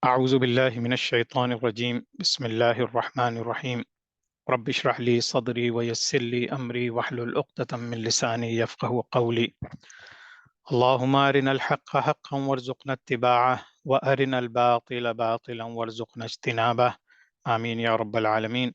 أعوذ بالله من الشيطان الرجيم بسم الله الرحمن الرحيم رب اشرح لي صدري ويسر لي أمري واحلل عقدة من لساني يفقه قولي اللهم أرنا الحق حقا وارزقنا اتباعه وأرنا الباطل باطلا وارزقنا اجتنابه آمين يا رب العالمين.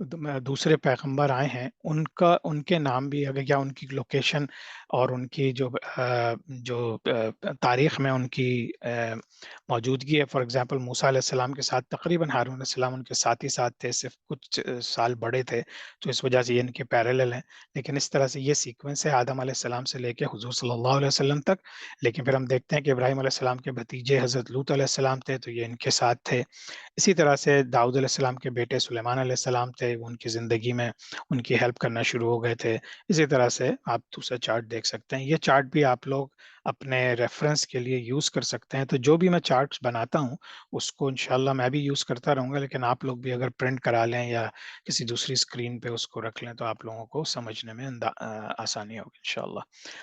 دوسرے پیغمبر آئے ہیں ان کے نام بھی اگر یا ان کی لوکیشن اور ان کی جو تاریخ میں ان کی موجودگی ہے. فار ایگزامپل موسیٰ علیہ السلام کے ساتھ تقریباً ہارون علیہ السلام ان کے ساتھ ہی ساتھ تھے، صرف کچھ سال بڑے تھے، تو اس وجہ سے یہ ان کے پیرالل ہیں. لیکن اس طرح سے یہ سیکوینس ہے آدم علیہ السلام سے لے کے حضور صلی اللہ علیہ وسلم تک. لیکن پھر ہم دیکھتے ہیں کہ ابراہیم علیہ السلام کے بھتیجے حضرت لوط علیہ السلام تھے، تو یہ ان کے ساتھ تھے. اسی طرح سے داؤد علیہ السلام کے بیٹے سلیمان علیہ السلام تھے، وہ ان کی زندگی میں ان کی ہیلپ کرنا شروع ہو گئے تھے. اسی طرح سے آپ دوسرا چارٹ دیکھ سکتے ہیں. یہ چارٹ بھی آپ لوگ اپنے ریفرنس کے لیے یوز کر سکتے ہیں. تو جو بھی میں چارٹس بناتا ہوں اس کو انشاءاللہ میں بھی یوز کرتا رہوں گا، لیکن آپ لوگ بھی اگر پرنٹ کرا لیں یا کسی دوسری اسکرین پہ اس کو رکھ لیں تو آپ لوگوں کو سمجھنے میں آسانی ہوگی انشاءاللہ.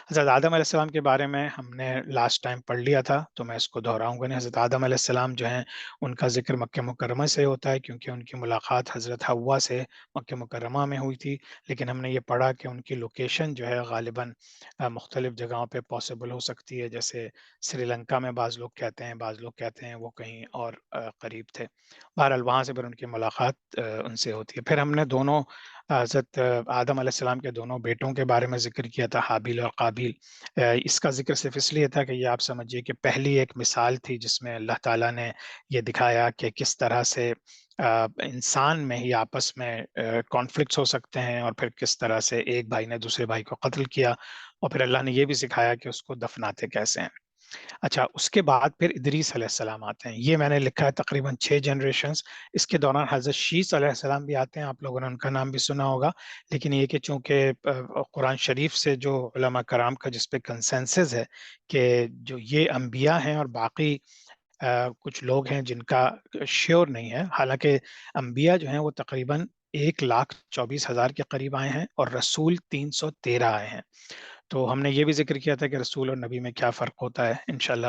حضرت آدم علیہ السلام کے بارے میں ہم نے لاسٹ ٹائم پڑھ لیا تھا، تو میں اس کو دہراؤں گا نہیں. حضرت آدم علیہ السلام جو ہیں ان کا ذکر مکہ مکرمہ سے ہوتا ہے، کیونکہ ان کی ملاقات حضرت حوا سے مکہ مکرمہ میں ہوئی تھی. لیکن ہم نے یہ پڑھا کہ ان کی لوکیشن جو ہے غالباً مختلف جگہوں پہ پاسبل ہو سکتی ہے، جیسے سری لنکا میں بعض لوگ کہتے ہیں، بعض لوگ کہتے ہیں وہ کہیں اور قریب تھے. بہرحال وہاں سے پھر ان کی ملاقات ان سے ہوتی ہے. پھر ہم نے دونوں حضرت آدم علیہ السلام کے دونوں بیٹوں کے بارے میں ذکر کیا تھا، حابیل اور قابیل. اس کا ذکر صرف اس لیے تھا کہ یہ آپ سمجھیے کہ پہلی ایک مثال تھی جس میں اللہ تعالیٰ نے یہ دکھایا کہ کس طرح سے انسان میں ہی آپس میں کانفلکٹس ہو سکتے ہیں، اور پھر کس طرح سے ایک بھائی نے دوسرے بھائی کو قتل کیا، اور پھر اللہ نے یہ بھی سکھایا کہ اس کو دفناتے کیسے ہیں. اچھا، اس کے بعد پھر ادریس علیہ السلام آتے ہیں. یہ میں نے لکھا ہے تقریباً 6 جنریشنز. اس کے دوران حضرت شیس علیہ السلام بھی آتے ہیں، آپ لوگوں نے ان کا نام بھی سنا ہوگا. لیکن یہ کہ چونکہ قرآن شریف سے جو علماء کرام کا جس پہ کنسنسس ہے کہ جو یہ انبیاء ہیں اور باقی کچھ لوگ ہیں جن کا شیور نہیں ہے. حالانکہ انبیاء جو ہیں وہ تقریباً 1,24,000 کے قریب آئے ہیں اور رسول 313 آئے ہیں. تو ہم نے یہ بھی ذکر کیا تھا کہ رسول اور نبی میں کیا فرق ہوتا ہے. انشاءاللہ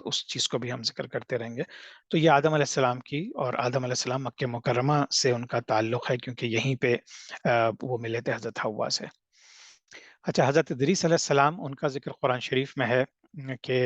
اس چیز کو بھی ہم ذکر کرتے رہیں گے. تو یہ آدم علیہ السلام کی، اور آدم علیہ السلام مکہ مکرمہ سے ان کا تعلق ہے، کیونکہ یہیں پہ وہ ملے تھے حضرت حوا سے. اچھا، حضرت ادریس علیہ السلام ان کا ذکر قرآن شریف میں ہے کہ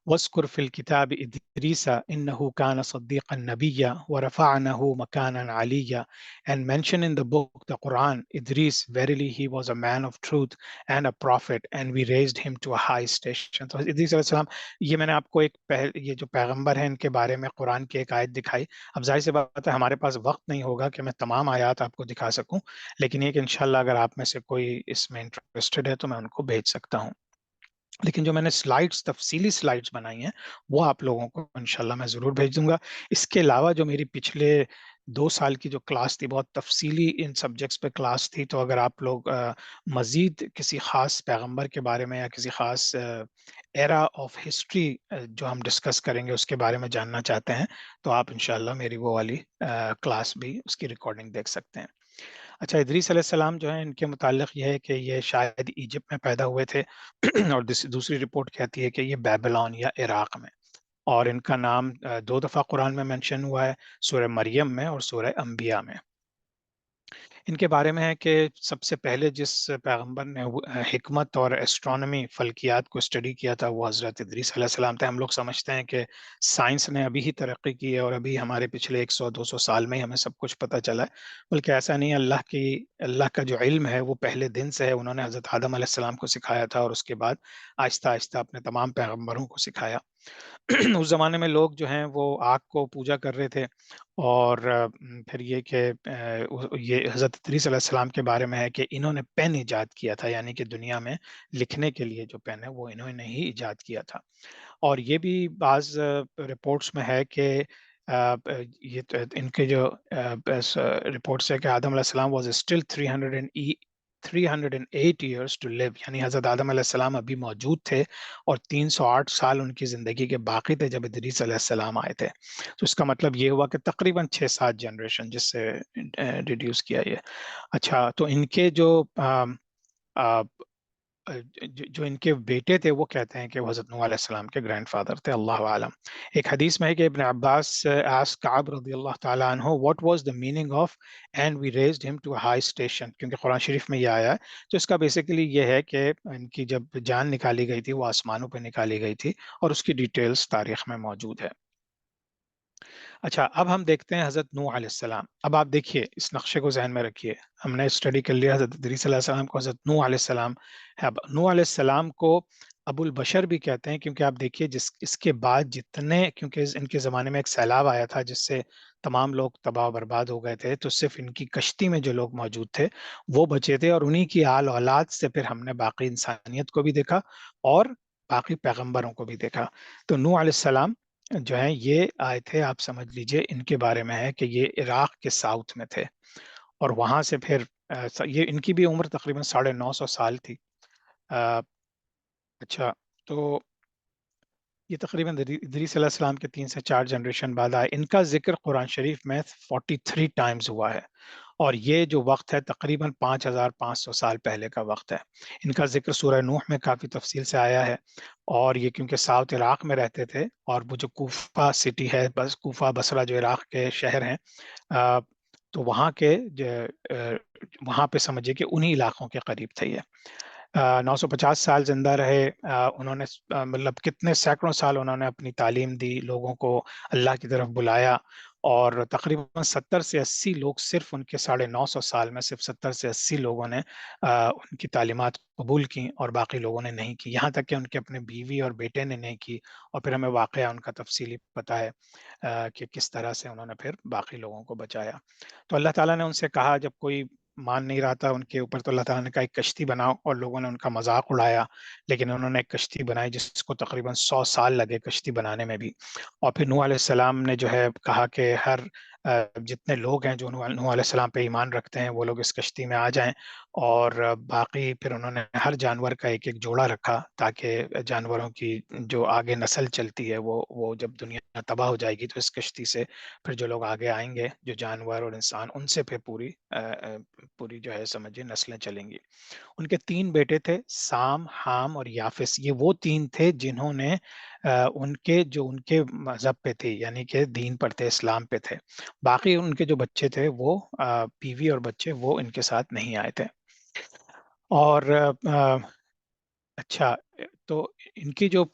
وَاذْكُرْ فِي الْكِتَابِ إِدْرِيسَ إِنَّهُ كَانَ صَدِّيقًا نَبِيًّا وَرَفَعْنَهُ مَكَانًا عَلِيًّا. And mention in the book, the Quran, Idris, verily he was a man of truth and a prophet, and we raised him to a high station. تو ادریس علیہ السلام، یہ میں نے آپ کو یہ جو پیغمبر ہیں ان کے بارے میں قرآن کی ایک آیت دکھائی. اب ظاہر سی بات ہے ہمارے پاس وقت نہیں ہوگا کہ میں تمام آیات آپ کو دکھا سکوں، لیکن یہ کہ انشاءاللہ اگر آپ میں سے کوئی اس میں انٹرسٹڈ ہے تو میں ان کو بھیج سکتا ہوں. لیکن جو میں نے سلائڈز، تفصیلی سلائڈز بنائی ہیں، وہ آپ لوگوں کو انشاءاللہ میں ضرور بھیج دوں گا. اس کے علاوہ جو میری پچھلے 2 سال کی جو کلاس تھی، بہت تفصیلی ان سبجیکٹس پہ کلاس تھی. تو اگر آپ لوگ مزید کسی خاص پیغمبر کے بارے میں یا کسی خاص ایرا آف ہسٹری جو ہم ڈسکس کریں گے اس کے بارے میں جاننا چاہتے ہیں، تو آپ انشاءاللہ میری وہ والی کلاس بھی، اس کی ریکارڈنگ دیکھ سکتے ہیں. اچھا، ادریس علیہ السلام جو ہیں ان کے متعلق یہ ہے کہ یہ شاید ایجپٹ میں پیدا ہوئے تھے اور دوسری رپورٹ کہتی ہے کہ یہ بیبلون یا عراق میں. اور ان کا نام 2 دفعہ قرآن میں منشن ہوا ہے، سورہ مریم میں اور سورہ انبیاء میں. ان کے بارے میں ہے کہ سب سے پہلے جس پیغمبر نے حکمت اور ایسٹرونومی، فلکیات کو اسٹڈی کیا تھا وہ حضرت ادریس علیہ السلام تھے. ہم لوگ سمجھتے ہیں کہ سائنس نے ابھی ہی ترقی کی ہے اور ابھی ہمارے پچھلے 100-200 سال میں ہی ہمیں سب کچھ پتہ چلا ہے، بلکہ ایسا نہیں ہے. اللہ کا جو علم ہے وہ پہلے دن سے ہے. انہوں نے حضرت آدم علیہ السلام کو سکھایا تھا اور اس کے بعد آہستہ آہستہ اپنے تمام پیغمبروں کو سکھایا. اس زمانے میں لوگ جو ہیں وہ آگ کو پوجا کر رہے تھے. اور پھر یہ کہ یہ حضرت ادریس علیہ السلام کے بارے میں ہے کہ انہوں نے پین ایجاد کیا تھا، یعنی کہ دنیا میں لکھنے کے لیے جو پین ہے وہ انہوں نے ہی ایجاد کیا تھا. اور یہ بھی بعض رپورٹس میں ہے کہ یہ ان کے جو رپورٹس ہے کہ آدم علیہ السلام was still 308 years to live، یعنی حضرت آدم علیہ السلام ابھی موجود تھے اور 308 سال ان کی زندگی کے باقی تھے جب ادریس علیہ السلام آئے تھے. تو اس کا مطلب یہ ہوا کہ تقریباً 6-7 جنریشن جس سے ریڈیوس کیا یہ. اچھا، تو ان کے جو جو ان کے بیٹے تھے وہ کہتے ہیں کہ وہ حضرت نوح علیہ السلام کے گرینڈ فادر تھے، اللہ عالم. ایک حدیث میں ہے کہ ابن عباس asked کعب رضی اللہ تعالیٰ عنہ what was the meaning of and we raised him to a high station، کیونکہ قرآن شریف میں یہ آیا ہے. تو اس کا بیسیکلی یہ ہے کہ ان کی جب جان نکالی گئی تھی وہ آسمانوں پہ نکالی گئی تھی، اور اس کی ڈیٹیلز تاریخ میں موجود ہے. اچھا، اب ہم دیکھتے ہیں حضرت نوح علیہ السلام. اب آپ دیکھیے، اس نقشے کو ذہن میں رکھیے. ہم نے اسٹڈی کر لیا حضرت ادریس علیہ السلام کو، حضرت نوح علیہ السلام ہے. اب نوح علیہ السلام کو ابو البشر بھی کہتے ہیں، کیونکہ آپ دیکھیے اس کے بعد جتنے، کیونکہ ان کے زمانے میں ایک سیلاب آیا تھا جس سے تمام لوگ تباہ و برباد ہو گئے تھے، تو صرف ان کی کشتی میں جو لوگ موجود تھے وہ بچے تھے، اور انہی کی آل اولاد سے پھر ہم نے باقی انسانیت کو بھی دیکھا اور باقی پیغمبروں کو بھی دیکھا. تو نوح علیہ السلام جو ہیں یہ آئے تھے، آپ سمجھ لیجئے ان کے بارے میں ہے کہ یہ عراق کے ساؤتھ میں تھے، اور وہاں سے پھر یہ ان کی بھی عمر تقریباً 950 سال تھی. آ، اچھا، تو یہ تقریباً ادریس علیہ السلام کے 3 سے 4 جنریشن بعد آئے. ان کا ذکر قرآن شریف میں 43 ٹائمز ہوا ہے، اور یہ جو وقت ہے تقریباً 5500 سال پہلے کا وقت ہے. ان کا ذکر سورہ نوح میں کافی تفصیل سے آیا ہے، اور یہ کیونکہ ساؤتھ عراق میں رہتے تھے، اور وہ جو کوفہ سٹی ہے، بس کوفہ بصرہ جو عراق کے شہر ہیں، آ، تو وہاں کے وہاں پہ سمجھے کہ انہی علاقوں کے قریب تھے یہ. 950 سال زندہ رہے. انہوں نے مطلب کتنے سینکڑوں سال انہوں نے اپنی تعلیم دی، لوگوں کو اللہ کی طرف بلایا، اور تقریباً 70 سے 80 لوگ، صرف ان کے 950 سال میں صرف 70 سے 80 لوگوں نے ان کی تعلیمات قبول کی، اور باقی لوگوں نے نہیں کی. یہاں تک کہ ان کے اپنے بیوی اور بیٹے نے نہیں کی، اور پھر ہمیں واقعہ ان کا تفصیلی پتہ ہے کہ کس طرح سے انہوں نے پھر باقی لوگوں کو بچایا. تو اللہ تعالیٰ نے ان سے کہا، جب کوئی مان نہیں رہا تھا ان کے اوپر، تو اللہ تعالیٰ نے کہا ایک کشتی بناؤ، اور لوگوں نے ان کا مذاق اڑایا، لیکن انہوں نے ایک کشتی بنائی جس کو تقریباً 100 سال لگے کشتی بنانے میں بھی. اور پھر نوح علیہ السلام نے جو ہے کہا کہ ہر جتنے لوگ ہیں جو نوح علیہ السلام پہ ایمان رکھتے ہیں وہ لوگ اس کشتی میں آ جائیں، اور باقی پھر انہوں نے ہر جانور کا ایک ایک جوڑا رکھا، تاکہ جانوروں کی جو آگے نسل چلتی ہے وہ جب دنیا تباہ ہو جائے گی تو اس کشتی سے پھر جو لوگ آگے آئیں گے، جو جانور اور انسان، ان سے پھر پوری جو ہے سمجھے نسلیں چلیں گی. ان کے 3 بیٹے تھے، سام، حام اور یافس. یہ وہ 3 تھے جنہوں نے ان کے مذہب پہ تھے، یعنی کہ دین پر تھے، اسلام پہ تھے. باقی ان کے جو بچے تھے وہ بیوی اور بچے وہ ان کے ساتھ نہیں آئے تھے. اور اچھا، تو ان کی جو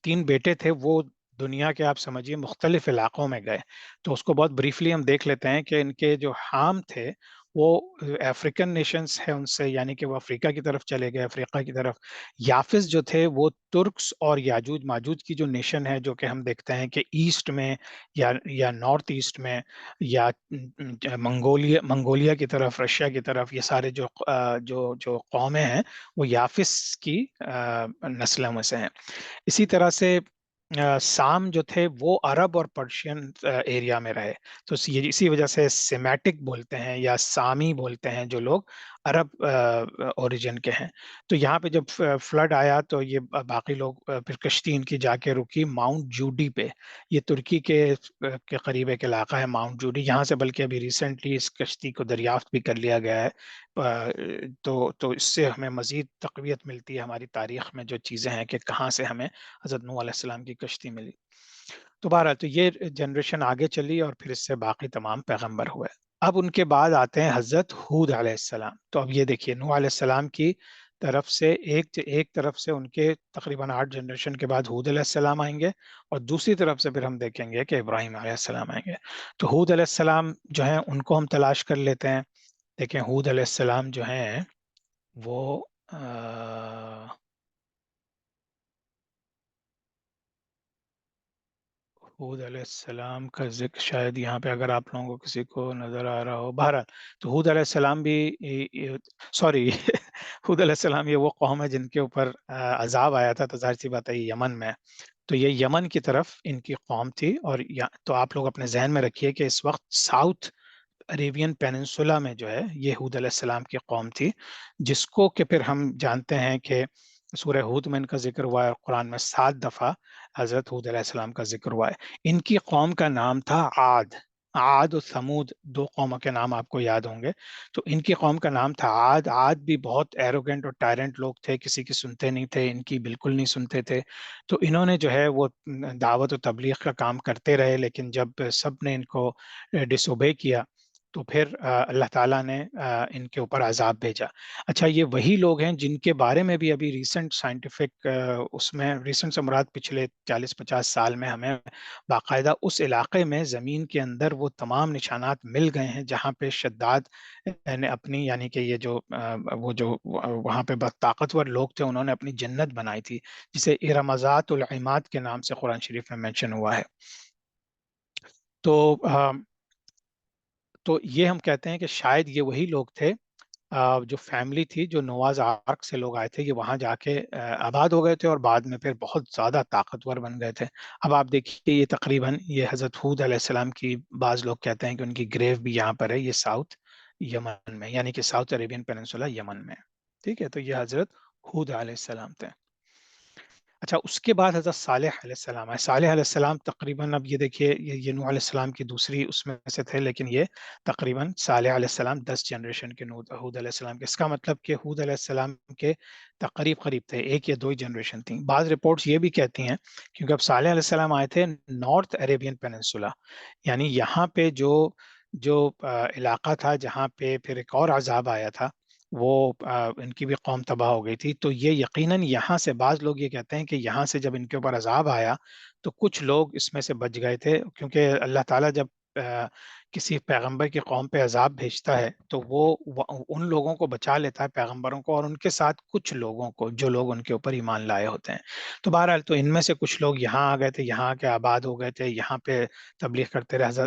3 بیٹے تھے وہ دنیا کے آپ سمجھیے مختلف علاقوں میں گئے. تو اس کو بہت بریفلی ہم دیکھ لیتے ہیں کہ ان کے جو حام تھے وہ افریقن نیشنز ہیں ان سے، یعنی کہ وہ افریقہ کی طرف چلے گئے، افریقہ کی طرف. یافس جو تھے وہ ترکس اور یاجوج ماجوج کی جو نیشن ہے، جو کہ ہم دیکھتے ہیں کہ ایسٹ میں یا نارتھ ایسٹ میں، یا منگولیا کی طرف، رشیا کی طرف، یہ سارے جو قومیں ہیں وہ یافس کی نسلوں میں سے ہیں. اسی طرح سے سام جو تھے وہ عرب اور پرشین ایریا میں رہے. تو اسی وجہ سے سیمیٹک بولتے ہیں یا سامی بولتے ہیں جو لوگ عرب اوریجن کے ہیں. تو یہاں پہ جب فلڈ آیا تو یہ باقی لوگ پھر کشتی ان کی جا کے رکی ماؤنٹ جوڈی پہ. یہ ترکی کے قریب ایک علاقہ ہے ماؤنٹ جوڈی. یہاں سے بلکہ ابھی ریسنٹلی اس کشتی کو دریافت بھی کر لیا گیا ہے. تو اس سے ہمیں مزید تقویت ملتی ہے ہماری تاریخ میں جو چیزیں ہیں کہ کہاں سے ہمیں حضرت نوح علیہ السلام کی کشتی ملی. تو بہرحال تو یہ جنریشن آگے چلی، اور پھر اس سے باقی تمام پیغمبر ہوئے. اب ان کے بعد آتے ہیں حضرت ہود علیہ السلام. تو اب یہ دیکھیے، نوح علیہ السلام کی طرف سے ایک طرف سے ان کے تقریباً 8 جنریشن کے بعد ہود علیہ السلام آئیں گے، اور دوسری طرف سے پھر ہم دیکھیں گے کہ ابراہیم علیہ السلام آئیں گے. تو ہود علیہ السلام جو ہیں ان کو ہم تلاش کر لیتے ہیں. دیکھیں ہود علیہ السلام جو ہیں وہ ہود علیہ السلام کا ذکر شاید یہاں پہ اگر آپ لوگوں کو کسی کو نظر آ رہا ہو. بہرحال تو ہود علیہ السلام بھی، سوری ہود علیہ السلام یہ وہ قوم ہے جن کے اوپر عذاب آیا تھا، تو ظاہر سی بات ہے یہ یمن میں. تو یہ یمن کی طرف ان کی قوم تھی. اور تو آپ لوگ اپنے ذہن میں رکھیے کہ اس وقت ساؤتھ عریبین پیننسولا میں جو ہے یہ ہود علیہ السلام کی قوم تھی، جس کو کہ پھر ہم جانتے ہیں کہ سورہ ہود میں ان کا ذکر ہوا ہے، اور قرآن میں 7 دفعہ حضرت ہود علیہ السلام کا ذکر ہوا ہے. ان کی قوم کا نام تھا عاد. عاد و ثمود 2 قوموں کے نام آپ کو یاد ہوں گے. تو ان کی قوم کا نام تھا عاد. عاد بھی بہت ایروگنٹ اور ٹائرنٹ لوگ تھے، کسی کی سنتے نہیں تھے، ان کی بالکل نہیں سنتے تھے. تو انہوں نے جو ہے وہ دعوت و تبلیغ کا کام کرتے رہے، لیکن جب سب نے ان کو ڈس اوبے کیا تو پھر اللہ تعالیٰ نے ان کے اوپر عذاب بھیجا۔ اچھا، یہ وہی لوگ ہیں جن کے بارے میں بھی ابھی ریسنٹ سائنٹیفک اس میں ریسنٹ سے مراد پچھلے 40-50 سال میں ہمیں باقاعدہ اس علاقے میں زمین کے اندر وہ تمام نشانات مل گئے ہیں جہاں پہ شداد نے اپنی، یعنی کہ یہ جو وہ جو وہاں پہ بہت طاقتور لوگ تھے، انہوں نے اپنی جنت بنائی تھی، جسے ارمزات العماد کے نام سے قرآن شریف میں مینشن ہوا ہے۔ تو تو یہ ہم کہتے ہیں کہ شاید یہ وہی لوگ تھے جو فیملی تھی، جو نواز آرک سے لوگ آئے تھے، یہ وہاں جا کے آباد ہو گئے تھے اور بعد میں پھر بہت زیادہ طاقتور بن گئے تھے۔ اب آپ دیکھیے، یہ تقریباً یہ حضرت ہود علیہ السلام کی، بعض لوگ کہتے ہیں کہ ان کی گریو بھی یہاں پر ہے، یہ ساؤتھ یمن میں، یعنی کہ ساؤتھ عربین پیننسولا یمن میں۔ ٹھیک ہے، تو یہ حضرت ہود علیہ السلام تھے۔ اچھا، اس کے بعد حضرت صالح علیہ السلام ہے۔ صالح علیہ السلام تقریباً، اب یہ دیکھیے، یہ نوح علیہ السلام کی دوسری اس میں سے تھے، لیکن یہ تقریباً صالح علیہ السلام 10 جنریشن کے ہود علیہ السلام کے، اس کا مطلب کہ ہود علیہ السلام کے قریب تھے، ایک یا دو ہی جنریشن تھیں۔ بعض رپورٹس یہ بھی کہتی ہیں، کیونکہ اب صالح علیہ السلام آئے تھے نارتھ عربین پیننسولا، یعنی یہاں پہ جو علاقہ تھا جہاں پہ پھر ایک اور عذاب آیا تھا، وہ ان کی بھی قوم تباہ ہو گئی تھی۔ تو یہ یقیناً یہاں سے، بعض لوگ یہ کہتے ہیں کہ یہاں سے جب ان کے اوپر عذاب آیا تو کچھ لوگ اس میں سے بچ گئے تھے، کیونکہ اللہ تعالیٰ جب کسی پیغمبر کی قوم پہ عذاب بھیجتا ہے تو وہ ان لوگوں کو بچا لیتا ہے، پیغمبروں کو، اور ان کے ساتھ کچھ لوگوں کو جو لوگ ان کے اوپر ایمان لائے ہوتے ہیں۔ تو بہرحال، تو ان میں سے کچھ لوگ یہاں آ گئے تھے، یہاں آ کے آباد ہو گئے تھے، یہاں پہ تبلیغ کرتے رہے۔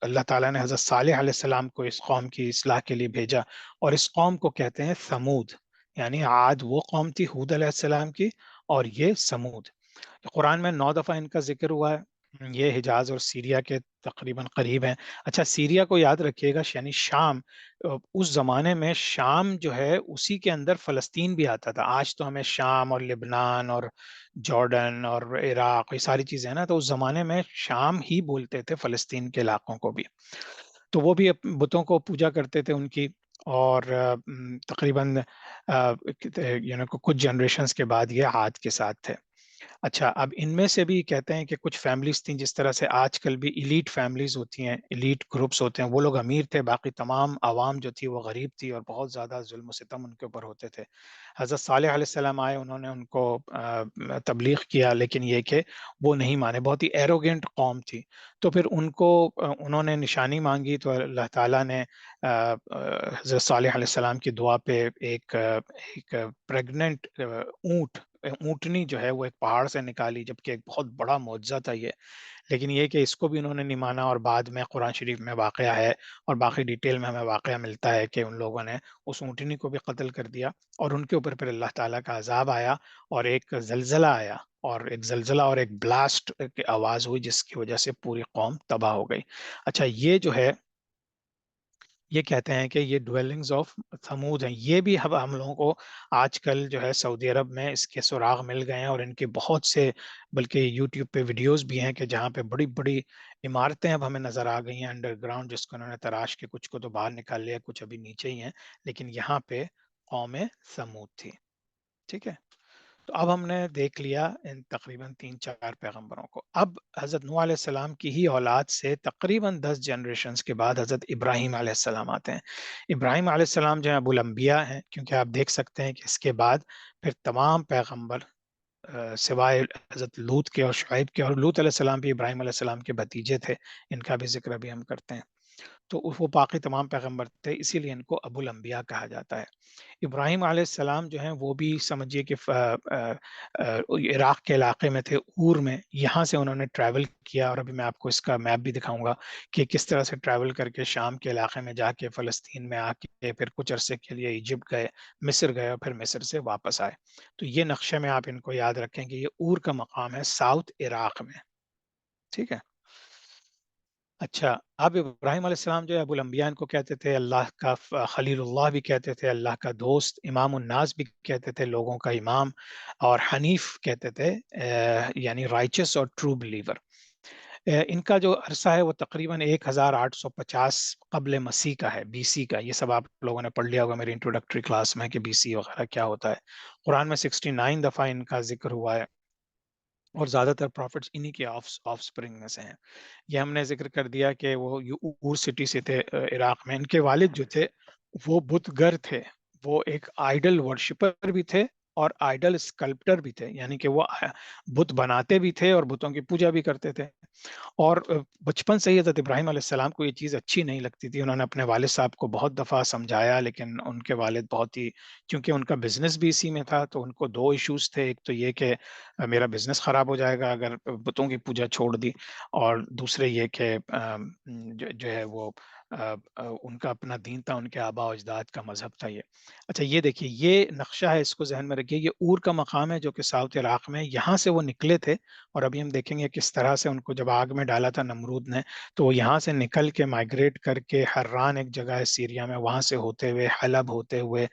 اللہ تعالیٰ نے حضرت صالح علیہ السلام کو اس قوم کی اصلاح کے لیے بھیجا، اور اس قوم کو کہتے ہیں سمود، یعنی عاد وہ قوم تھی ہود علیہ السلام کی، اور یہ سمود۔ قرآن میں 9 دفعہ ان کا ذکر ہوا ہے۔ یہ حجاز اور سیریا کے تقریباً قریب ہیں۔ اچھا، سیریا کو یاد رکھیے گا، یعنی شام، اس زمانے میں شام جو ہے اسی کے اندر فلسطین بھی آتا تھا۔ آج تو ہمیں شام اور لبنان اور جارڈن اور عراق، یہ ساری چیزیں ہیں نا، تو اس زمانے میں شام ہی بولتے تھے فلسطین کے علاقوں کو بھی۔ تو وہ بھی بتوں کو پوجا کرتے تھے ان کی، اور تقریباً کچھ جنریشنز کے بعد یہ عاد کے ساتھ تھے۔ اچھا، اب ان میں سے بھی کہتے ہیں کہ کچھ فیملیز تھیں، جس طرح سے آج کل بھی ایلیٹ فیملیز ہوتی ہیں، ایلیٹ گروپس ہوتے ہیں، وہ لوگ امیر تھے، باقی تمام عوام جو تھی وہ غریب تھی، اور بہت زیادہ ظلم و ستم ان کے اوپر ہوتے تھے۔ حضرت صالح علیہ السلام آئے، انہوں نے ان کو تبلیغ کیا، لیکن یہ کہ وہ نہیں مانے، بہت ہی ایروگینٹ قوم تھی۔ تو پھر ان کو انہوں نے نشانی مانگی، تو اللہ تعالیٰ نے حضرت صالح علیہ السلام کی دعا پہ ایک پریگننٹ اونٹنی جو ہے وہ ایک پہاڑ سے نکالی، جبکہ ایک بہت بڑا معجزہ تھا یہ، لیکن یہ کہ اس کو بھی انہوں نے نہیں مانا، اور بعد میں قرآن شریف میں واقعہ ہے، اور باقی ڈیٹیل میں ہمیں واقعہ ملتا ہے کہ ان لوگوں نے اس اونٹنی کو بھی قتل کر دیا، اور ان کے اوپر پھر اللہ تعالیٰ کا عذاب آیا، اور ایک زلزلہ آیا، اور ایک زلزلہ اور ایک بلاسٹ کی آواز ہوئی، جس کی وجہ سے پوری قوم تباہ ہو گئی۔ اچھا، یہ جو ہے، یہ کہتے ہیں کہ یہ ڈویلنگز آف ثمود ہیں۔ یہ بھی ہم لوگوں کو آج کل جو ہے سعودی عرب میں اس کے سراغ مل گئے ہیں، اور ان کے بہت سے، بلکہ یوٹیوب پہ ویڈیوز بھی ہیں کہ جہاں پہ بڑی بڑی عمارتیں اب ہمیں نظر آ گئی ہیں انڈر گراؤنڈ، جس کو انہوں نے تراش کے کچھ کو تو باہر نکال لیا، کچھ ابھی نیچے ہی ہیں، لیکن یہاں پہ قوم ثمود تھی۔ ٹھیک ہے، تو اب ہم نے دیکھ لیا ان تقریباً 3-4 پیغمبروں کو۔ اب حضرت نوح علیہ السلام کی ہی اولاد سے تقریباً 10 جنریشنز کے بعد حضرت ابراہیم علیہ السلام آتے ہیں۔ ابراہیم علیہ السلام جو ہیں ابو الانبیاء ہیں، کیونکہ آپ دیکھ سکتے ہیں کہ اس کے بعد پھر تمام پیغمبر سوائے حضرت لوط کے اور شعیب کے، اور لوط علیہ السلام بھی ابراہیم علیہ السلام کے بھتیجے تھے، ان کا بھی ذکر بھی ہم کرتے ہیں۔ تو وہ باقی تمام پیغمبر تھے، اسی لیے ان کو ابو الانبیاء کہا جاتا ہے۔ ابراہیم علیہ السلام جو ہیں وہ بھی سمجھیے کہ عراق کے علاقے میں تھے، اور میں، یہاں سے انہوں نے ٹریول کیا، اور ابھی میں آپ کو اس کا میپ بھی دکھاؤں گا کہ کس طرح سے ٹریول کر کے شام کے علاقے میں جا کے فلسطین میں آ کے پھر کچھ عرصے کے لیے ایجپٹ گئے، مصر گئے، اور پھر مصر سے واپس آئے۔ تو یہ نقشے میں آپ ان کو یاد رکھیں کہ یہ اور کا مقام ہے ساؤتھ عراق میں۔ ٹھیک ہے، اچھا، اب ابراہیم علیہ السلام جو ہے ابو الانبیاء ان کو کہتے تھے، اللہ کا خلیل اللہ بھی کہتے تھے، اللہ کا دوست، امام الناس بھی کہتے تھے، لوگوں کا امام، اور حنیف کہتے تھے، یعنی رائچس اور ٹرو بلیور۔ ان کا جو عرصہ ہے وہ تقریباً 1850 قبل مسیح کا ہے، بی سی کا۔ یہ سب آپ لوگوں نے پڑھ لیا ہوگا میری انٹروڈکٹری کلاس میں کہ بی سی وغیرہ کیا ہوتا ہے۔ قرآن میں 69 دفعہ ان کا ذکر ہوا ہے، اور زیادہ تر پروفٹس انہی کے آف سپرنگ میں سے ہیں. یہ ہم نے ذکر کر دیا کہ وہ اور سٹی سے تھے عراق میں. ان کے والد جو تھے وہ بت گر تھے، وہ ایک آئیڈل ورشپر بھی تھے اور آئیڈل اسکلپٹر بھی تھے، یعنی کہ وہ بت بناتے بھی تھے اور بتوں کی پوجا بھی کرتے تھے. اور بچپن سے ہی حضرت ابراہیم علیہ السلام کو یہ چیز اچھی نہیں لگتی تھی. انہوں نے اپنے والد صاحب کو بہت دفعہ سمجھایا، لیکن ان کے والد بہت ہی، کیونکہ ان کا بزنس بھی اسی میں تھا، تو ان کو دو ایشوز تھے. ایک تو یہ کہ میرا بزنس خراب ہو جائے گا اگر بتوں کی پوجا چھوڑ دی، اور دوسرے یہ کہ جو ہے وہ ان کا اپنا دین تھا، ان کے آبا و اجداد کا مذہب تھا یہ. اچھا یہ دیکھیے، یہ نقشہ ہے، اس کو ذہن میں رکھیے. یہ اور کا مقام ہے جو کہ ساؤتھ عراق میں، یہاں سے وہ نکلے تھے. اور ابھی ہم دیکھیں گے کس طرح سے ان کو جب آگ میں ڈالا تھا نمرود نے، تو وہ یہاں سے نکل کے مائگریٹ کر کے حران ایک جگہ ہے سیریا میں، وہاں سے ہوتے ہوئے حلب ہوتے ہوئے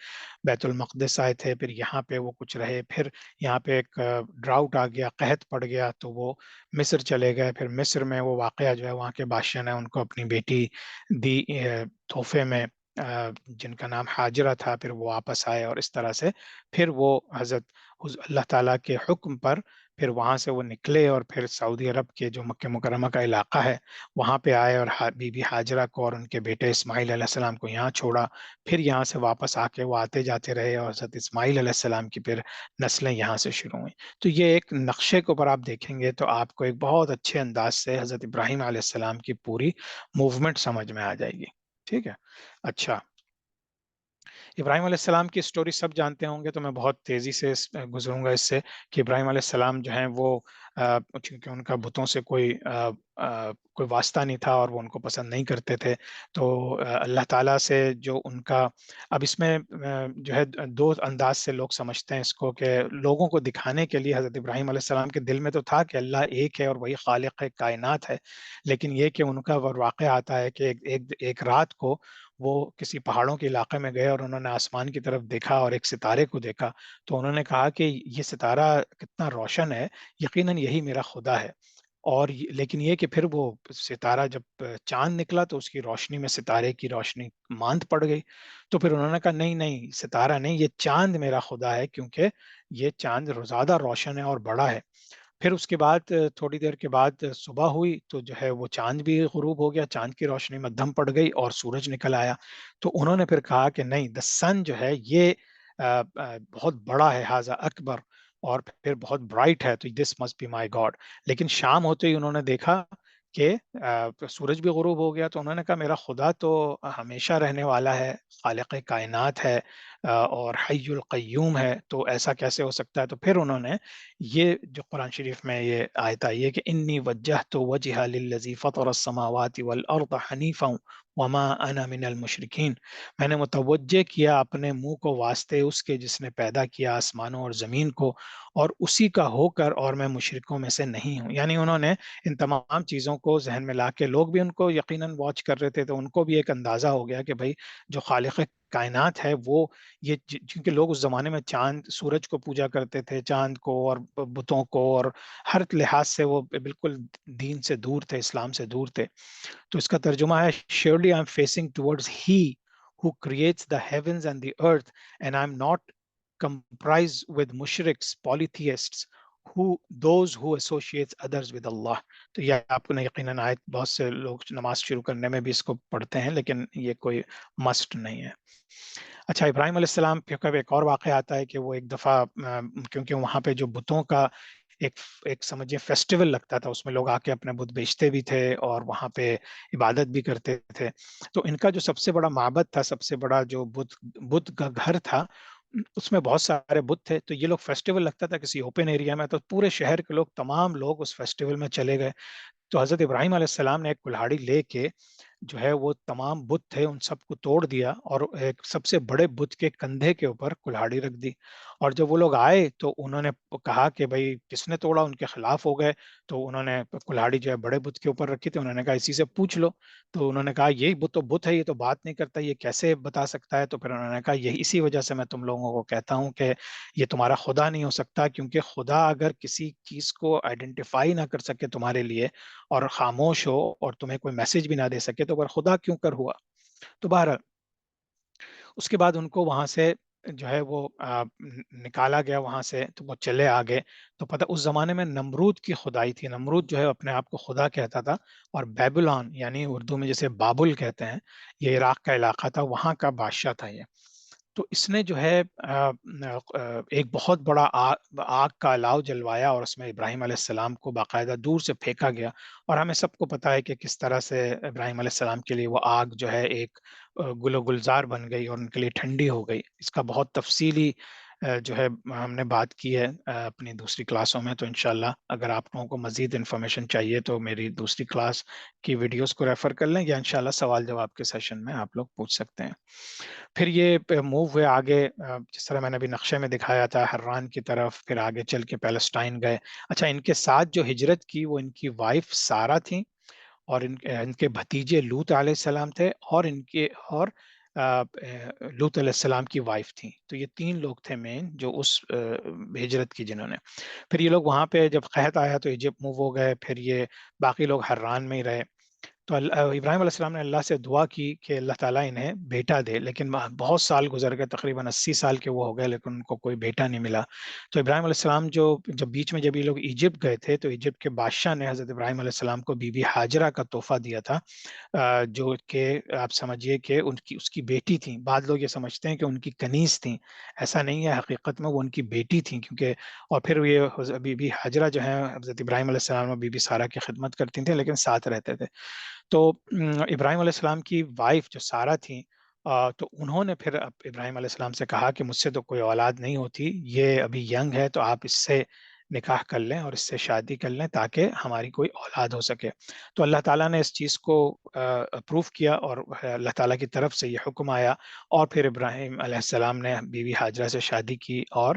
بیت المقدس آئے تھے. پھر یہاں پہ وہ کچھ رہے، پھر یہاں پہ ایک ڈراؤٹ آ گیا، قحط پڑ گیا، تو وہ مصر چلے گئے. پھر مصر میں وہ واقعہ جو ہے، وہاں کے بادشاہ نے ان کو اپنی بیٹی دی تحفے میں، جن کا نام حاجرہ تھا. پھر وہ واپس آئے اور اس طرح سے پھر وہ حضرت اللہ تعالیٰ کے حکم پر پھر وہاں سے وہ نکلے، اور پھر سعودی عرب کے جو مکہ مکرمہ کا علاقہ ہے وہاں پہ آئے، اور بی بی حاجرہ کو اور ان کے بیٹے اسماعیل علیہ السلام کو یہاں چھوڑا. پھر یہاں سے واپس آ کے وہ آتے جاتے رہے، اور حضرت اسماعیل علیہ السلام کی پھر نسلیں یہاں سے شروع ہوئیں. تو یہ ایک نقشے کے اوپر آپ دیکھیں گے تو آپ کو ایک بہت اچھے انداز سے حضرت ابراہیم علیہ السلام کی پوری موومنٹ سمجھ میں آ جائے گی. ٹھیک ہے. اچھا، ابراہیم علیہ السلام کی سٹوری سب جانتے ہوں گے، تو میں بہت تیزی سے گزروں گا اس سے. کہ ابراہیم علیہ السلام جو ہیں وہ چونکہ ان کا بتوں سے کوئی واسطہ نہیں تھا اور وہ ان کو پسند نہیں کرتے تھے، تو اللہ تعالیٰ سے جو ان کا، اب اس میں جو ہے دو انداز سے لوگ سمجھتے ہیں اس کو، کہ لوگوں کو دکھانے کے لیے حضرت ابراہیم علیہ السلام کے دل میں تو تھا کہ اللہ ایک ہے اور وہی خالق کائنات ہے، لیکن یہ کہ ان کا واقعہ آتا ہے کہ ایک رات کو وہ کسی پہاڑوں کے علاقے میں گئے اور انہوں نے آسمان کی طرف دیکھا اور ایک ستارے کو دیکھا. تو انہوں نے کہا کہ یہ ستارہ کتنا روشن ہے، یقیناً یہی میرا خدا ہے. اور لیکن یہ کہ پھر وہ ستارہ جب چاند نکلا تو اس کی روشنی میں ستارے کی روشنی ماند پڑ گئی. تو پھر انہوں نے کہا نہیں نہیں، ستارہ نہیں، یہ چاند میرا خدا ہے، کیونکہ یہ چاند زیادہ روشن ہے اور بڑا ہے. پھر اس کے بعد تھوڑی دیر کے بعد صبح ہوئی تو جو ہے وہ چاند بھی غروب ہو گیا، چاند کی روشنی مدھم پڑ گئی اور سورج نکل آیا. تو انہوں نے پھر کہا کہ نہیں، دا سن جو ہے یہ بہت بڑا ہے، ہاذا اکبر، اور پھر بہت برائٹ ہے، تو this must be my God. لیکن شام ہوتے ہی انہوں نے دیکھا کہ سورج بھی غروب ہو گیا. تو انہوں نے کہا میرا خدا تو ہمیشہ رہنے والا ہے، خالق کائنات ہے، اور حی القیوم ہے، تو ایسا کیسے ہو سکتا ہے. تو پھر انہوں نے یہ جو قرآن شریف میں یہ آیت آئی ہے کہ انی وجہت وجہ للذی فطر السماوات والارض حنیفا وما انا من المشرکین، میں نے متوجہ کیا اپنے منہ کو واسطے اس کے جس نے پیدا کیا آسمانوں اور زمین کو، اور اسی کا ہو کر اور میں مشرکوں میں سے نہیں ہوں. یعنی انہوں نے ان تمام چیزوں کو ذہن میں لا کے، لوگ بھی ان کو یقیناً واچ کر رہے تھے، تو ان کو بھی ایک اندازہ ہو گیا کہ بھائی جو خالق کائنات ہے وہ یہ، چونکہ لوگ اس زمانے میں چاند سورج کو پوجا کرتے تھے، چاند کو اور بتوں کو، اور ہر لحاظ سے وہ بالکل دین سے دور تھے، اسلام سے دور تھے. تو اس کا ترجمہ ہے surely I'm facing towards he who creates the heavens and the earth and I'm not comprised with mushriks, polytheists, those who associates others with Allah. تو یہ آپ کو یقیناً آیت، بہت سے لوگ نماز شروع کرنے میں بھی اس کو پڑھتے ہیں، لیکن یہ کوئی مسٹ نہیں ہے. اچھا، ابراہیم علیہ السلام پہ کب ایک اور واقعہ آتا ہے کہ وہ ایک دفعہ کیونکہ وہاں پہ جو بتوں کا ایک سمجھے فیسٹیول لگتا تھا، اس میں لوگ آ کے اپنے بت بیچتے بھی تھے اور وہاں پہ عبادت بھی کرتے تھے. تو ان کا جو سب سے بڑا معبد تھا، سب سے بڑا جو بت کا گھر تھا، اس میں بہت سارے بت تھے. تو یہ لوگ فیسٹیول لگتا تھا کسی اوپن ایریا میں، تو پورے شہر کے لوگ، تمام لوگ اس فیسٹیول میں چلے گئے. تو حضرت ابراہیم علیہ السلام نے ایک کلہاڑی لے کے جو ہے وہ تمام بت تھے ان سب کو توڑ دیا، اور ایک سب سے بڑے بت کے کندھے کے اوپر کلہاڑی رکھ دی. اور جب وہ لوگ آئے تو انہوں نے کہا کہ بھائی کس نے توڑا، ان کے خلاف ہو گئے. تو انہوں نے کلہاڑی جو ہے بڑے بت کے اوپر رکھی تھی، انہوں نے کہا اسی سے پوچھ لو. تو انہوں نے کہا یہی بت تو بت ہے، یہ تو بات نہیں کرتا، یہ کیسے بتا سکتا ہے. تو پھر انہوں نے کہا یہی اسی وجہ سے میں تم لوگوں کو کہتا ہوں کہ یہ تمہارا خدا نہیں ہو سکتا، کیونکہ خدا اگر کسی چیز کو آئیڈینٹیفائی نہ کر سکے تمہارے لیے اور خاموش ہو اور تمہیں کوئی میسج بھی نہ دے سکے، تو اگر خدا کیوں کر ہوا. تو بہرحال اس کے بعد ان کو وہاں سے جو ہے وہ نکالا گیا وہاں سے، تو وہ چلے آگے. تو پتہ اس زمانے میں نمرود کی خدائی تھی. نمرود جو ہے اپنے آپ کو خدا کہتا تھا، اور بیبلون یعنی اردو میں جسے بابل کہتے ہیں، یہ عراق کا علاقہ تھا، وہاں کا بادشاہ تھا یہ. تو اس نے جو ہے ایک بہت بڑا آگ کا الاؤ جلوایا، اور اس میں ابراہیم علیہ السلام کو باقاعدہ دور سے پھینکا گیا. اور ہمیں سب کو پتا ہے کہ کس طرح سے ابراہیم علیہ السلام کے لیے وہ آگ جو ہے ایک گل و گلزار بن گئی اور ان کے لیے ٹھنڈی ہو گئی. اس کا بہت تفصیلی جو ہے ہم نے بات کی ہے اپنی دوسری کلاسوں میں. تو انشاءاللہ اگر آپ لوگوں کو مزید انفارمیشن چاہیے تو میری دوسری کلاس کی ویڈیوز کو ریفر کر لیں، یا انشاءاللہ سوال جواب کے سیشن میں آپ لوگ پوچھ سکتے ہیں. پھر یہ موو ہوئے آگے، جس طرح میں نے ابھی نقشے میں دکھایا تھا، حران کی طرف، پھر آگے چل کے پیلسٹائن گئے. اچھا، ان کے ساتھ جو ہجرت کی وہ ان کی وائف سارہ تھیں، اور ان کے بھتیجے لوط علیہ السلام تھے، اور ان کے اور لوط علیہ السلام کی وائف تھیں. تو یہ 3 لوگ تھے مین جو اس ہجرت کی جنہوں نے. پھر یہ لوگ وہاں پہ جب قحط آیا تو ایجپٹ موو ہو گئے. پھر یہ باقی لوگ حران میں ہی رہے. تو ابراہیم علیہ السلام نے اللہ سے دعا کی کہ اللہ تعالیٰ انہیں بیٹا دے، لیکن بہت سال گزر گئے، تقریباً 80 سال کے وہ ہو گئے، لیکن ان کو کوئی بیٹا نہیں ملا. تو ابراہیم علیہ السلام جب بیچ میں جب یہ لوگ ایجپٹ گئے تھے، تو ایجپٹ کے بادشاہ نے حضرت ابراہیم علیہ السلام کو بی بی ہاجرہ کا تحفہ دیا تھا، جو کہ آپ سمجھیے کہ اس کی بیٹی تھیں. بعض لوگ یہ سمجھتے ہیں کہ ان کی کنیز تھیں، ایسا نہیں ہے، حقیقت میں وہ ان کی بیٹی تھیں. کیونکہ اور پھر یہ بی بی ہاجرہ جو ہیں حضرت ابراہیم علیہ السلام اور بی بی سارہ کی خدمت کرتی تھیں، لیکن ساتھ رہتے تھے. تو ابراہیم علیہ السلام کی وائف جو سارہ تھیں، تو انہوں نے پھر ابراہیم علیہ السلام سے کہا کہ مجھ سے تو کوئی اولاد نہیں ہوتی، یہ ابھی ینگ ہے، تو آپ اس سے نکاح کر لیں اور اس سے شادی کر لیں تاکہ ہماری کوئی اولاد ہو سکے. تو اللہ تعالیٰ نے اس چیز کو اپروو کیا، اور اللہ تعالیٰ کی طرف سے یہ حکم آیا. اور پھر ابراہیم علیہ السلام نے بی بی ہاجرہ سے شادی کی، اور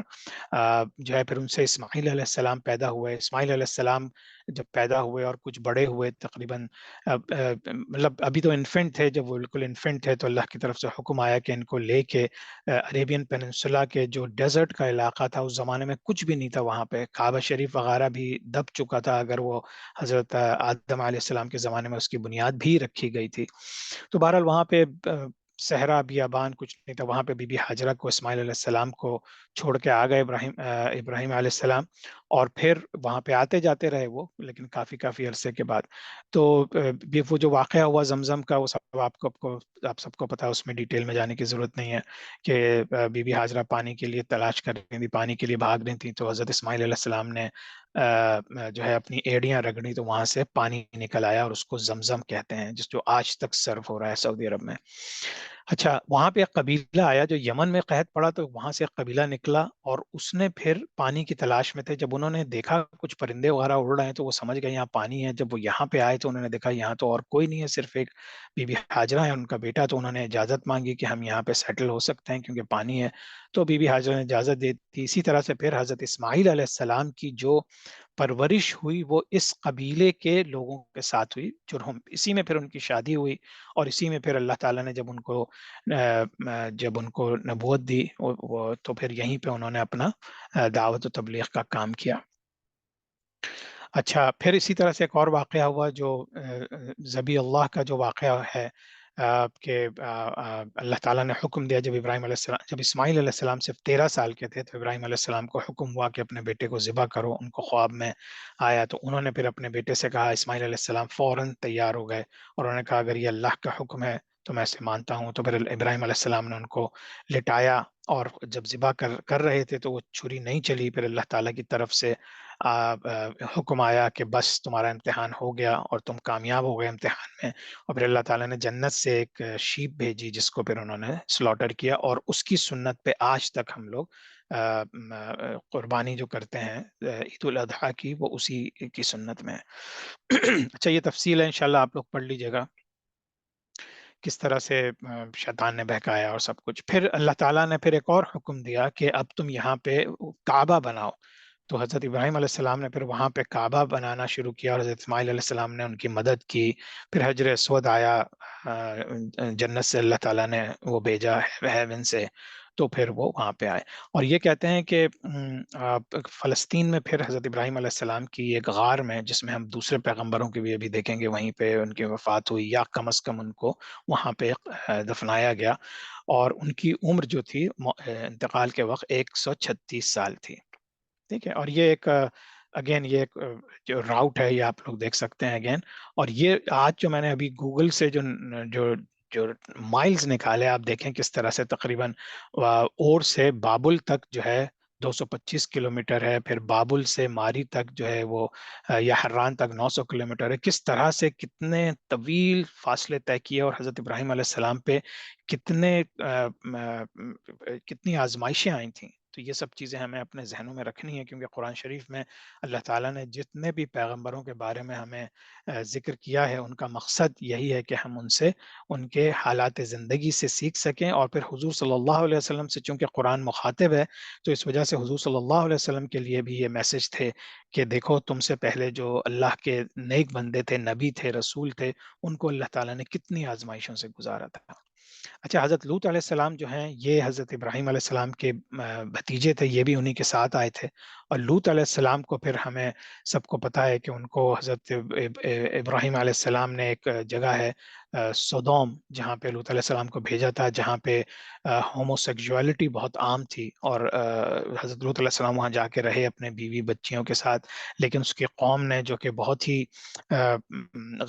جو ہے پھر ان سے اسماعیل علیہ السلام پیدا ہوئے. اسماعیل علیہ السلام جب پیدا ہوئے اور کچھ بڑے ہوئے، تقریباً مطلب ابھی تو انفینٹ تھے، جب وہ بالکل انفینٹ تھے تو اللہ کی طرف سے حکم آیا کہ ان کو لے کے عریبین پیننسولا کے جو ڈیزرٹ کا علاقہ تھا، اس زمانے میں کچھ بھی نہیں تھا وہاں پہ، کعبہ شریف وغیرہ بھی دب چکا تھا، اگر وہ حضرت آدم علیہ السلام کے زمانے میں اس کی بنیاد بھی رکھی گئی تھی. تو بہرحال وہاں پہ صحرا بیابان کچھ نہیں تھا، وہاں پہ بی بی ہاجرہ کو اسماعیل علیہ السلام کو چھوڑ کے آ گئے ابراہیم علیہ السلام. اور پھر وہاں پہ آتے جاتے رہے وہ، لیکن کافی عرصے کے بعد. تو وہ جو واقعہ ہوا زمزم کا، وہ سب آپ سب کو پتا ہے، اس میں ڈیٹیل میں جانے کی ضرورت نہیں ہے کہ بی بی ہاجرہ پانی کے لیے تلاش کر رہی تھی، پانی کے لیے بھاگ رہی تھی. تو حضرت اسماعیل علیہ السلام نے جو ہے اپنی ایڑیاں رگڑی، تو وہاں سے پانی نکل آیا، اور اس کو زمزم کہتے ہیں، جس جو آج تک سرو ہو رہا ہے سعودی عرب میں. اچھا، وہاں پہ ایک قبیلہ آیا جو یمن میں قحط پڑا، تو وہاں سے ایک قبیلہ نکلا، اور اس نے پھر پانی کی تلاش میں تھے. جب انہوں نے دیکھا کچھ پرندے وغیرہ اڑ رہے ہیں تو وہ سمجھ گئے یہاں پانی ہے. جب وہ یہاں پہ آئے تو انہوں نے دیکھا یہاں تو اور کوئی نہیں ہے، صرف ایک بی بی ہاجرہ ہے ان کا بیٹا. تو انہوں نے اجازت مانگی کہ ہم یہاں پہ سیٹل ہو سکتے ہیں کیونکہ پانی ہے. تو بی بی ہاجرہ نے اجازت دے دی. اسی طرح سے پھر حضرت اسماعیل علیہ السلام کی جو پرورش ہوئی وہ اس قبیلے کے لوگوں کے ساتھ ہوئی، اسی میں پھر ان کی شادی ہوئی. اور اسی میں پھر اللہ تعالیٰ نے جب ان کو نبوت دی، تو پھر یہیں پہ انہوں نے اپنا دعوت و تبلیغ کا کام کیا. اچھا، پھر اسی طرح سے ایک اور واقعہ ہوا جو ذبی اللہ کا جو واقعہ ہے، کہ اللہ تعالیٰ نے حکم دیا جب اسماعیل علیہ السلام صرف 13 سال کے تھے، تو ابراہیم علیہ السلام کو حکم ہوا کہ اپنے بیٹے کو ذبح کرو. ان کو خواب میں آیا، تو انہوں نے پھر اپنے بیٹے سے کہا. اسماعیل علیہ السلام فوراً تیار ہو گئے، اور انہوں نے کہا اگر یہ اللہ کا حکم ہے تو میں اسے مانتا ہوں. تو پھر ابراہیم علیہ السلام نے ان کو لٹایا، اور جب ذبح کر رہے تھے تو وہ چھری نہیں چلی. پھر اللہ تعالیٰ کی طرف سے حکم آیا کہ بس تمہارا امتحان ہو گیا اور تم کامیاب ہو گئے امتحان میں. اور پھر اللہ تعالیٰ نے جنت سے ایک شیپ بھیجی جس کو پھر انہوں نے سلاٹر کیا، اور اس کی سنت پہ آج تک ہم لوگ قربانی جو کرتے ہیں عید الاضحیٰ کی، وہ اسی کی سنت میں ہے. اچھا، یہ تفصیل ہے، انشاءاللہ آپ لوگ پڑھ لیجئے گا کس طرح سے شیطان نے بہکایا اور سب کچھ. پھر اللہ تعالیٰ نے پھر ایک اور حکم دیا کہ اب تم یہاں پہ کعبہ بناؤ. تو حضرت ابراہیم علیہ السلام نے پھر وہاں پہ کعبہ بنانا شروع کیا، اور حضرت اسماعیل علیہ السلام نے ان کی مدد کی. پھر حجر اسود آیا، جنت سے اللہ تعالیٰ نے وہ بھیجا ہیون سے، تو پھر وہ وہاں پہ آئے۔ اور یہ کہتے ہیں کہ فلسطین میں پھر حضرت ابراہیم علیہ السلام کی ایک غار میں، جس میں ہم دوسرے پیغمبروں کی بھی ابھی دیکھیں گے، وہیں پہ ان کی وفات ہوئی، یا کم از کم ان کو وہاں پہ دفنایا گیا، اور ان کی عمر جو تھی انتقال کے وقت 136 سال تھی۔ ٹھیک ہے، اور یہ ایک اگین یہ ایک جو راؤٹ ہے، یہ آپ لوگ دیکھ سکتے ہیں اگین۔ اور یہ آج جو میں نے ابھی گوگل سے جو جو مائلز نکالے، آپ دیکھیں کس طرح سے تقریباً اور سے بابل تک جو ہے 225 کلومیٹر ہے، پھر بابل سے ماری تک جو ہے وہ یا حران تک 900 کلومیٹر ہے۔ کس طرح سے کتنے طویل فاصلے طے کیے، اور حضرت ابراہیم علیہ السلام پہ کتنی آزمائشیں آئی تھیں۔ تو یہ سب چیزیں ہمیں اپنے ذہنوں میں رکھنی ہے، کیونکہ قرآن شریف میں اللہ تعالیٰ نے جتنے بھی پیغمبروں کے بارے میں ہمیں ذکر کیا ہے، ان کا مقصد یہی ہے کہ ہم ان سے، ان کے حالات زندگی سے سیکھ سکیں۔ اور پھر حضور صلی اللہ علیہ وسلم سے چونکہ قرآن مخاطب ہے، تو اس وجہ سے حضور صلی اللہ علیہ وسلم کے لیے بھی یہ میسج تھے کہ دیکھو، تم سے پہلے جو اللہ کے نیک بندے تھے، نبی تھے، رسول تھے، ان کو اللہ تعالیٰ نے کتنی آزمائشوں سے گزارا تھا۔ اچھا، حضرت لوط علیہ السلام جو ہیں، یہ حضرت ابراہیم علیہ السلام کے بھتیجے تھے، یہ بھی انہی کے ساتھ آئے تھے۔ اور لوط علیہ السلام کو پھر ہمیں سب کو پتا ہے کہ ان کو حضرت ابراہیم علیہ السلام نے ایک جگہ ہے سودوم، جہاں پہ لوط علیہ السلام کو بھیجا تھا، جہاں پہ ہومو سیکسولیٹی بہت عام تھی، اور حضرت لوط علیہ السلام وہاں جا کے رہے اپنے بیوی بچیوں کے ساتھ، لیکن اس کی قوم نے، جو کہ بہت ہی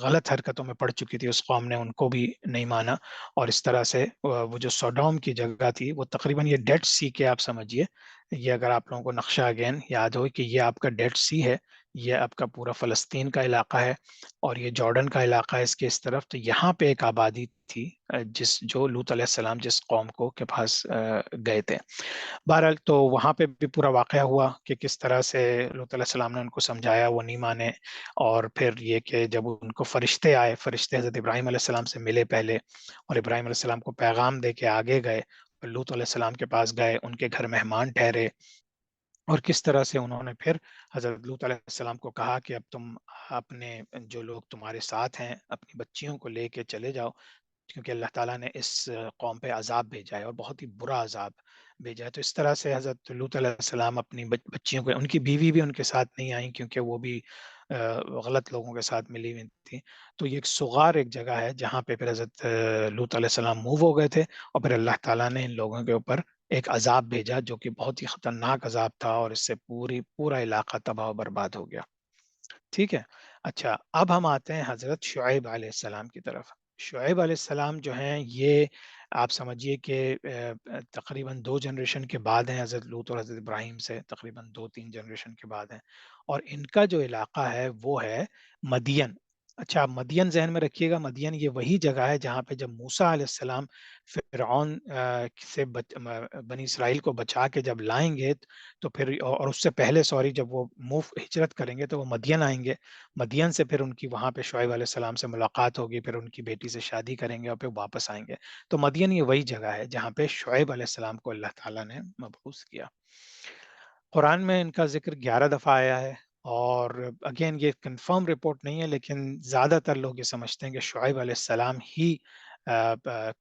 غلط حرکتوں میں پڑ چکی تھی، اس قوم نے ان کو بھی نہیں مانا، اور اس طرح سے وہ جو سوڈوم کی جگہ تھی، وہ تقریباً یہ ڈیڈ سی کے آپ سمجھیے، یہ اگر آپ لوگوں کو نقشہ اگین یاد ہو کہ یہ آپ کا ڈیڈ سی ہے، یہ آپ کا پورا فلسطین کا علاقہ ہے، اور یہ جارڈن کا علاقہ ہے اس کے اس طرف۔ تو یہاں پہ ایک آبادی تھی جو لوط علیہ السلام جس قوم کو کے پاس گئے تھے۔ بہرحال تو وہاں پہ بھی پورا واقعہ ہوا کہ کس طرح سے لوط علیہ السلام نے ان کو سمجھایا، وہ نہیں مانے، اور پھر یہ کہ جب ان کو فرشتے آئے، فرشتے حضرت ابراہیم علیہ السلام سے ملے پہلے، اور ابراہیم علیہ السلام کو پیغام دے کے آگے گئے، اور لوط علیہ السلام کے پاس گئے، ان کے گھر مہمان ٹھہرے، اور کس طرح سے انہوں نے پھر حضرت لوط علیہ السلام کو کہا کہ اب تم اپنے جو لوگ تمہارے ساتھ ہیں، اپنی بچیوں کو لے کے چلے جاؤ، کیونکہ اللہ تعالیٰ نے اس قوم پہ عذاب بھیجا ہے، اور بہت ہی برا عذاب بھیجا ہے۔ تو اس طرح سے حضرت لوط علیہ السلام اپنی بچیوں کو، ان کی بیوی بھی ان کے ساتھ نہیں آئیں، کیونکہ وہ بھی غلط لوگوں کے ساتھ ملی ہوئی تھی۔ تو یہ ایک صغار ایک جگہ ہے جہاں پہ پھر حضرت لوط علیہ السلام موو ہو گئے تھے، اور پھر اللہ تعالیٰ نے ان لوگوں کے اوپر ایک عذاب بھیجا، جو کہ بہت ہی خطرناک عذاب تھا، اور اس سے پورا علاقہ تباہ و برباد ہو گیا۔ ٹھیک ہے، اچھا، اب ہم آتے ہیں حضرت شعیب علیہ السلام کی طرف۔ شعیب علیہ السلام جو ہیں، یہ آپ سمجھیے کہ تقریباً 2 جنریشن کے بعد ہیں حضرت لوط اور حضرت ابراہیم سے، تقریباً 2-3 جنریشن کے بعد ہیں، اور ان کا جو علاقہ ہے وہ ہے مدین۔ اچھا، مدین ذہن میں رکھیے گا، مدین یہ وہی جگہ ہے جہاں پہ جب موسیٰ علیہ السلام فرعون سے بنی اسرائیل کو بچا کے جب لائیں گے، تو پھر، اور اس سے پہلے سوری، جب وہ ہجرت کریں گے تو وہ مدین آئیں گے، مدین سے پھر ان کی وہاں پہ شعیب علیہ السلام سے ملاقات ہوگی، پھر ان کی بیٹی سے شادی کریں گے، اور پھر واپس آئیں گے۔ تو مدین یہ وہی جگہ ہے جہاں پہ شعیب علیہ السلام کو اللہ تعالیٰ نے مبعوث کیا۔ قرآن میں ان کا ذکر 11 دفعہ آیا ہے، اور اگین یہ کنفرم رپورٹ نہیں ہے، لیکن زیادہ تر لوگ یہ سمجھتے ہیں کہ شعیب علیہ السلام ہی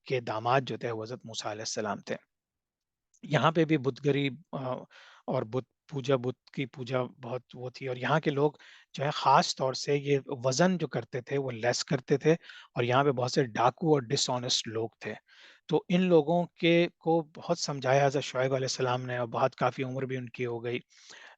کے داماد جو تھے وہ حضرت موسیٰ علیہ السلام تھے۔ یہاں پہ بھی بت گری اور بت کی پوجا بہت وہ تھی، اور یہاں کے لوگ جو ہے خاص طور سے یہ وزن جو کرتے تھے وہ لیس کرتے تھے، اور یہاں پہ بہت سے ڈاکو اور ڈس آنےسٹ لوگ تھے۔ تو ان لوگوں کے کو بہت سمجھایا حضرت شعیب علیہ السلام نے، اور بہت کافی عمر بھی ان کی ہو گئی،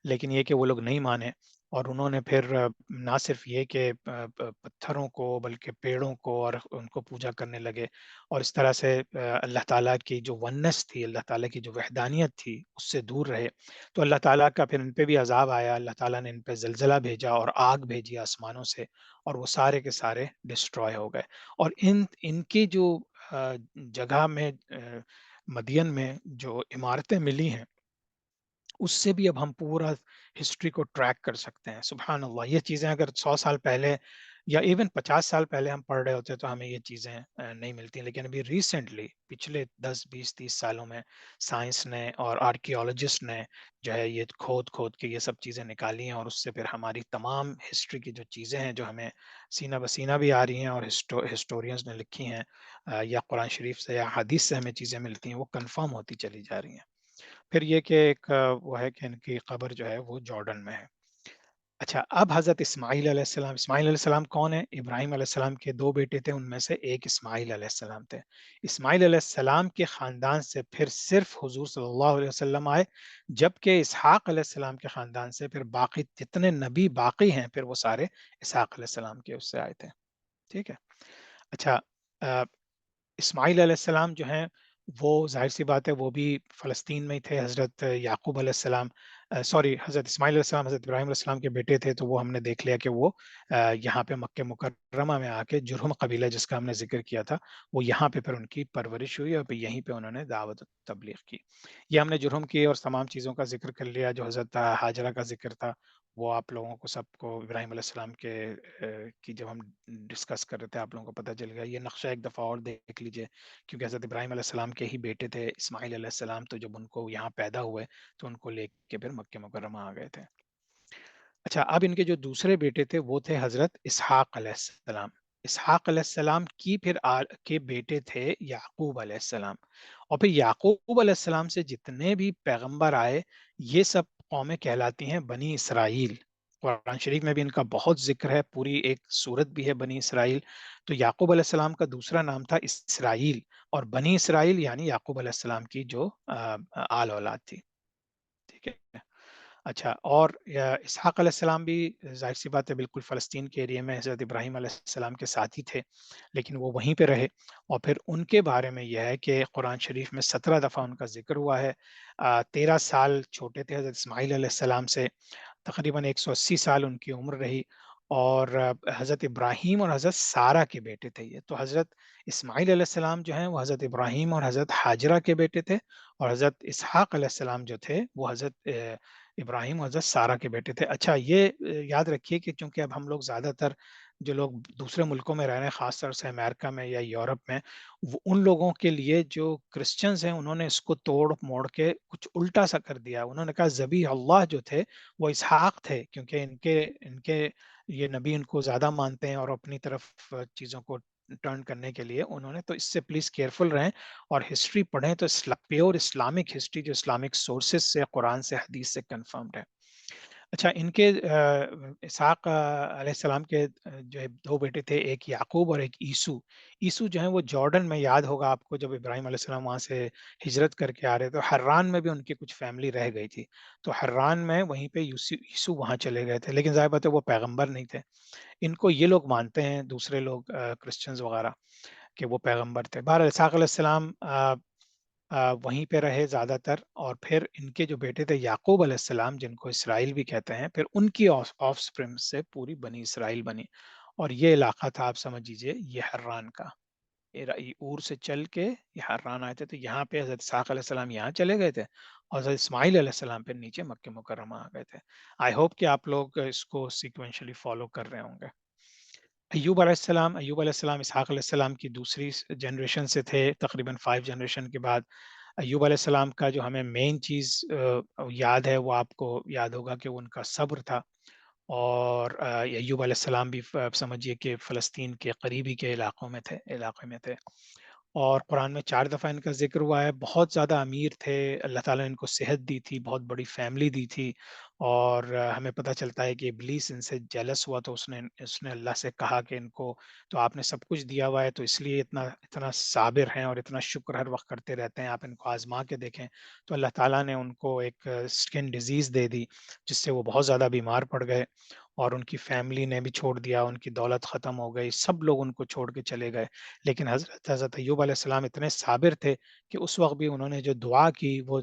لیکن یہ کہ وہ لوگ نہیں مانے، اور انہوں نے پھر نہ صرف یہ کہ پتھروں کو بلکہ پیڑوں کو اور ان کو پوجا کرنے لگے، اور اس طرح سے اللہ تعالیٰ کی جو ونس تھی، اللہ تعالیٰ کی جو وحدانیت تھی، اس سے دور رہے۔ تو اللہ تعالیٰ کا پھر ان پہ بھی عذاب آیا، اللہ تعالیٰ نے ان پہ زلزلہ بھیجا اور آگ بھیجی آسمانوں سے، اور وہ سارے کے سارے ڈسٹروائے ہو گئے۔ اور ان کی جو جگہ میں مدین میں جو عمارتیں ملی ہیں، اس سے بھی اب ہم پورا ہسٹری کو ٹریک کر سکتے ہیں۔ سبحان اللہ، یہ چیزیں اگر 100 سال پہلے یا ایون 50 سال پہلے ہم پڑھ رہے ہوتے تو ہمیں یہ چیزیں نہیں ملتی، لیکن ابھی ریسنٹلی پچھلے 10 20 30 سالوں میں سائنس نے اور آرکیولوجسٹ نے جو ہے یہ کھود کھود کے یہ سب چیزیں نکالی ہیں، اور اس سے پھر ہماری تمام ہسٹری کی جو چیزیں ہیں جو ہمیں سینہ بسینہ بھی آ رہی ہیں اور ہسٹورینز نے لکھی ہیں، یا قرآن شریف سے یا حدیث سے ہمیں چیزیں ملتی ہیں، وہ کنفرم ہوتی چلی جا رہی ہیں۔ پھر یہ کہ ایک وہ ہے کہ ان کی قبر جو ہے وہ جارڈن میں ہے۔ اچھا، اب حضرت اسماعیل علیہ السلام، اسماعیل علیہ السلام کون ہے؟ ابراہیم علیہ السلام کے 2 بیٹے تھے، ان میں سے ایک اسماعیل علیہ السلام تھے۔ اسماعیل علیہ السلام کے خاندان سے پھر صرف حضور صلی اللہ علیہ وسلم آئے، جبکہ اسحاق علیہ السلام کے خاندان سے پھر باقی جتنے نبی باقی ہیں پھر وہ سارے اسحاق علیہ السلام کے اس سے آئے تھے۔ ٹھیک ہے۔ اچھا، اسماعیل علیہ السلام جو ہیں وہ ظاہر سی بات ہے وہ بھی فلسطین میں ہی تھے۔ حضرت یعقوب علیہ السلام، سوری، حضرت اسماعیل علیہ السلام حضرت ابراہیم علیہ السلام کے بیٹے تھے، تو وہ ہم نے دیکھ لیا کہ وہ یہاں پہ مکہ مکرمہ میں آ کے جرہم قبیلہ جس کا ہم نے ذکر کیا تھا، وہ یہاں پہ پھر ان کی پرورش ہوئی اور پھر یہیں پہ انہوں نے دعوت و تبلیغ کی۔ یہ ہم نے جرہم کی اور تمام چیزوں کا ذکر کر لیا، جو حضرت ہاجرہ کا ذکر تھا وہ آپ لوگوں کو سب کو ابراہیم علیہ السلام کے کی جب ہم ڈسکس کر رہے تھے آپ لوگوں کو پتہ چل گیا۔ یہ نقشہ ایک دفعہ اور دیکھ لیجئے، کیونکہ حضرت ابراہیم علیہ السلام کے ہی بیٹے تھے اسماعیل علیہ السلام، تو جب ان کو یہاں پیدا ہوئے تو ان کو لے کے پھر مکہ مکرمہ آ گئے تھے۔ اچھا، اب ان کے جو دوسرے بیٹے تھے وہ تھے حضرت اسحاق علیہ السلام۔ اسحاق علیہ السلام کی پھر کے بیٹے تھے یعقوب علیہ السلام، اور پھر یعقوب علیہ السلام سے جتنے بھی پیغمبر آئے یہ سب قومیں کہلاتی ہیں بنی اسرائیل۔ قرآن شریف میں بھی ان کا بہت ذکر ہے، پوری ایک سورت بھی ہے بنی اسرائیل۔ تو یعقوب علیہ السلام کا دوسرا نام تھا اسرائیل، اور بنی اسرائیل یعنی یعقوب علیہ السلام کی جو آل اولاد تھی۔ ٹھیک ہے۔ اچھا، اور اسحاق علیہ السلام بھی ظاہر سی بات ہے بالکل فلسطین کے ایریا میں حضرت ابراہیم علیہ السلام کے ساتھ ہی تھے، لیکن وہ وہیں پہ رہے۔ اور پھر ان کے بارے میں یہ ہے کہ قرآن شریف میں 17 دفعہ ان کا ذکر ہوا ہے۔ 13 سال چھوٹے تھے حضرت اسماعیل علیہ السلام سے، تقریباً 180 سال ان کی عمر رہی، اور حضرت ابراہیم اور حضرت سارہ کے بیٹے تھے یہ۔ تو حضرت اسماعیل علیہ السلام جو ہیں وہ حضرت ابراہیم اور حضرت حاجرہ کے بیٹے تھے، اور حضرت اسحاق علیہ السلام جو تھے وہ حضرت ابراہیم اور حضرت سارہ کے بیٹے تھے۔ اچھا، یہ یاد رکھیے کہ چونکہ اب ہم لوگ زیادہ تر جو لوگ دوسرے ملکوں میں رہ رہے ہیں، خاص طور سے امریکہ میں یا یورپ میں، ان لوگوں کے لیے جو کرسچنز ہیں انہوں نے اس کو توڑ موڑ کے کچھ الٹا سا کر دیا۔ انہوں نے کہا ذبیح اللہ جو تھے وہ اسحاق تھے، کیونکہ ان کے یہ نبی ان کو زیادہ مانتے ہیں، اور اپنی طرف چیزوں کو ٹرن کرنے کے لیے انہوں نے، تو اس سے پلیز کیئرفل رہیں اور ہسٹری پڑھیں تو پیور اسلامک ہسٹری جو اسلامک سورسز سے، قرآن سے، حدیث سے کنفرمڈ ہے۔ اچھا، ان کے اسحاق علیہ السلام کے جو ہے 2 بیٹے تھے، ایک یعقوب اور ایک عیسو۔ عیسو جو ہے وہ جارڈن میں، یاد ہوگا آپ کو جب ابراہیم علیہ السلام وہاں سے ہجرت کر کے آ رہے تو حران میں بھی ان کی کچھ فیملی رہ گئی تھی، تو حران میں وہیں پہ عیسو وہاں چلے گئے تھے، لیکن ظاہر بات ہے وہ پیغمبر نہیں تھے۔ ان کو یہ لوگ مانتے ہیں دوسرے لوگ کرسچنز وغیرہ کہ وہ پیغمبر تھے۔ بہرحال اسحاق علیہ السلام وہیں پہ رہے زیادہ تر، اور پھر ان کے جو بیٹے تھے یعقوب علیہ السلام جن کو اسرائیل بھی کہتے ہیں، پھر ان کی آف سپرنگ سے پوری بنی اسرائیل بنی، اور یہ علاقہ تھا آپ سمجھ لیجیے یہ حران کا۔ اور سے چل کے یہ حران آئے تھے، تو یہاں پہ حضرت اسحاق علیہ السلام یہاں چلے گئے تھے، اور حضرت اسماعیل علیہ السلام پہ نیچے مکہ مکرمہ آ گئے تھے۔ آئی ہوپ کہ آپ لوگ اس کو سیکوینشلی فالو کر رہے ہوں گے۔ ایوب علیہ السلام اسحاق علیہ السلام کی دوسری جنریشن سے تھے، تقریباً 5 جنریشن کے بعد۔ ایوب علیہ السلام کا جو ہمیں مین چیز یاد ہے وہ آپ کو یاد ہوگا کہ وہ ان کا صبر تھا، اور ایوب علیہ السلام بھی سمجھیے کہ فلسطین کے قریبی کے علاقے میں تھے، اور قرآن میں 4 دفعہ ان کا ذکر ہوا ہے۔ بہت زیادہ امیر تھے، اللہ تعالیٰ نے ان کو صحت دی تھی، بہت بڑی فیملی دی تھی، اور ہمیں پتہ چلتا ہے کہ ابلیس ان سے جیلس ہوا تو اس نے اللہ سے کہا کہ ان کو تو آپ نے سب کچھ دیا ہوا ہے، تو اس لیے اتنا صابر ہیں اور اتنا شکر ہر وقت کرتے رہتے ہیں، آپ ان کو آزما کے دیکھیں۔ تو اللہ تعالیٰ نے ان کو ایک اسکن ڈیزیز دے دی جس سے وہ بہت زیادہ بیمار پڑ گئے، اور ان کی فیملی نے بھی چھوڑ دیا، ان کی دولت ختم ہو گئی، سب لوگ ان کو چھوڑ کے چلے گئے، لیکن حضرت ایوب علیہ السلام اتنے صابر تھے کہ اس وقت بھی انہوں نے جو دعا کی وہ